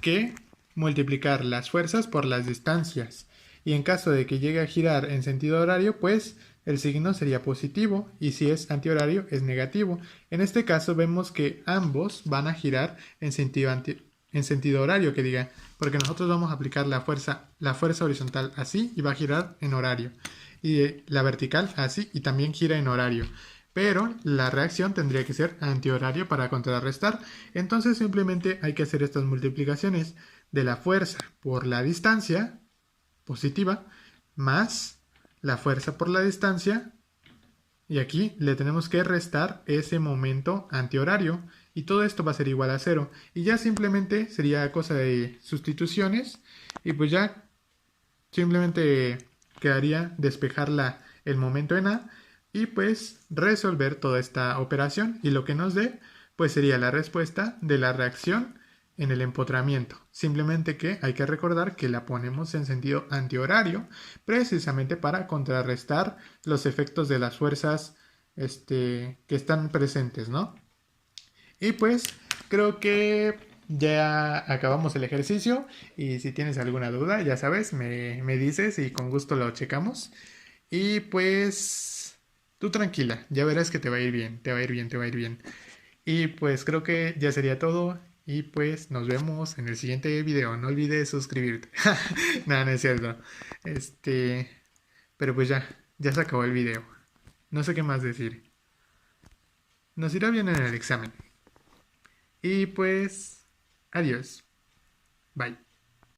que multiplicar las fuerzas por las distancias. Y en caso de que llegue a girar en sentido horario, pues el signo sería positivo, y si es antihorario es negativo. En este caso vemos que ambos van a girar en sentido horario, que diga, porque nosotros vamos a aplicar la fuerza horizontal así y va a girar en horario, y la vertical así y también gira en horario. pero la reacción tendría que ser antihorario para contrarrestar. Entonces simplemente hay que hacer estas multiplicaciones de la fuerza por la distancia positiva más la fuerza por la distancia, y aquí le tenemos que restar ese momento antihorario y todo esto va a ser igual a cero, y ya simplemente sería cosa de sustituciones y pues ya simplemente quedaría despejar el momento en A y pues resolver toda esta operación, y lo que nos dé pues sería la respuesta de la reacción en el empotramiento. Simplemente que hay que recordar que la ponemos en sentido antihorario precisamente para contrarrestar los efectos de las fuerzas que están presentes, ¿no? Y pues creo que ya acabamos el ejercicio, y si tienes alguna duda, ya sabes, me dices y con gusto lo checamos. Y pues tú tranquila, ya verás que te va a ir bien, te va a ir bien, te va a ir bien. Y pues creo que ya sería todo, y pues nos vemos en el siguiente video. No olvides suscribirte. Nada, no es cierto. Este, pero pues ya se acabó el video. No sé qué más decir. Nos irá bien en el examen. Y pues, adiós. Bye.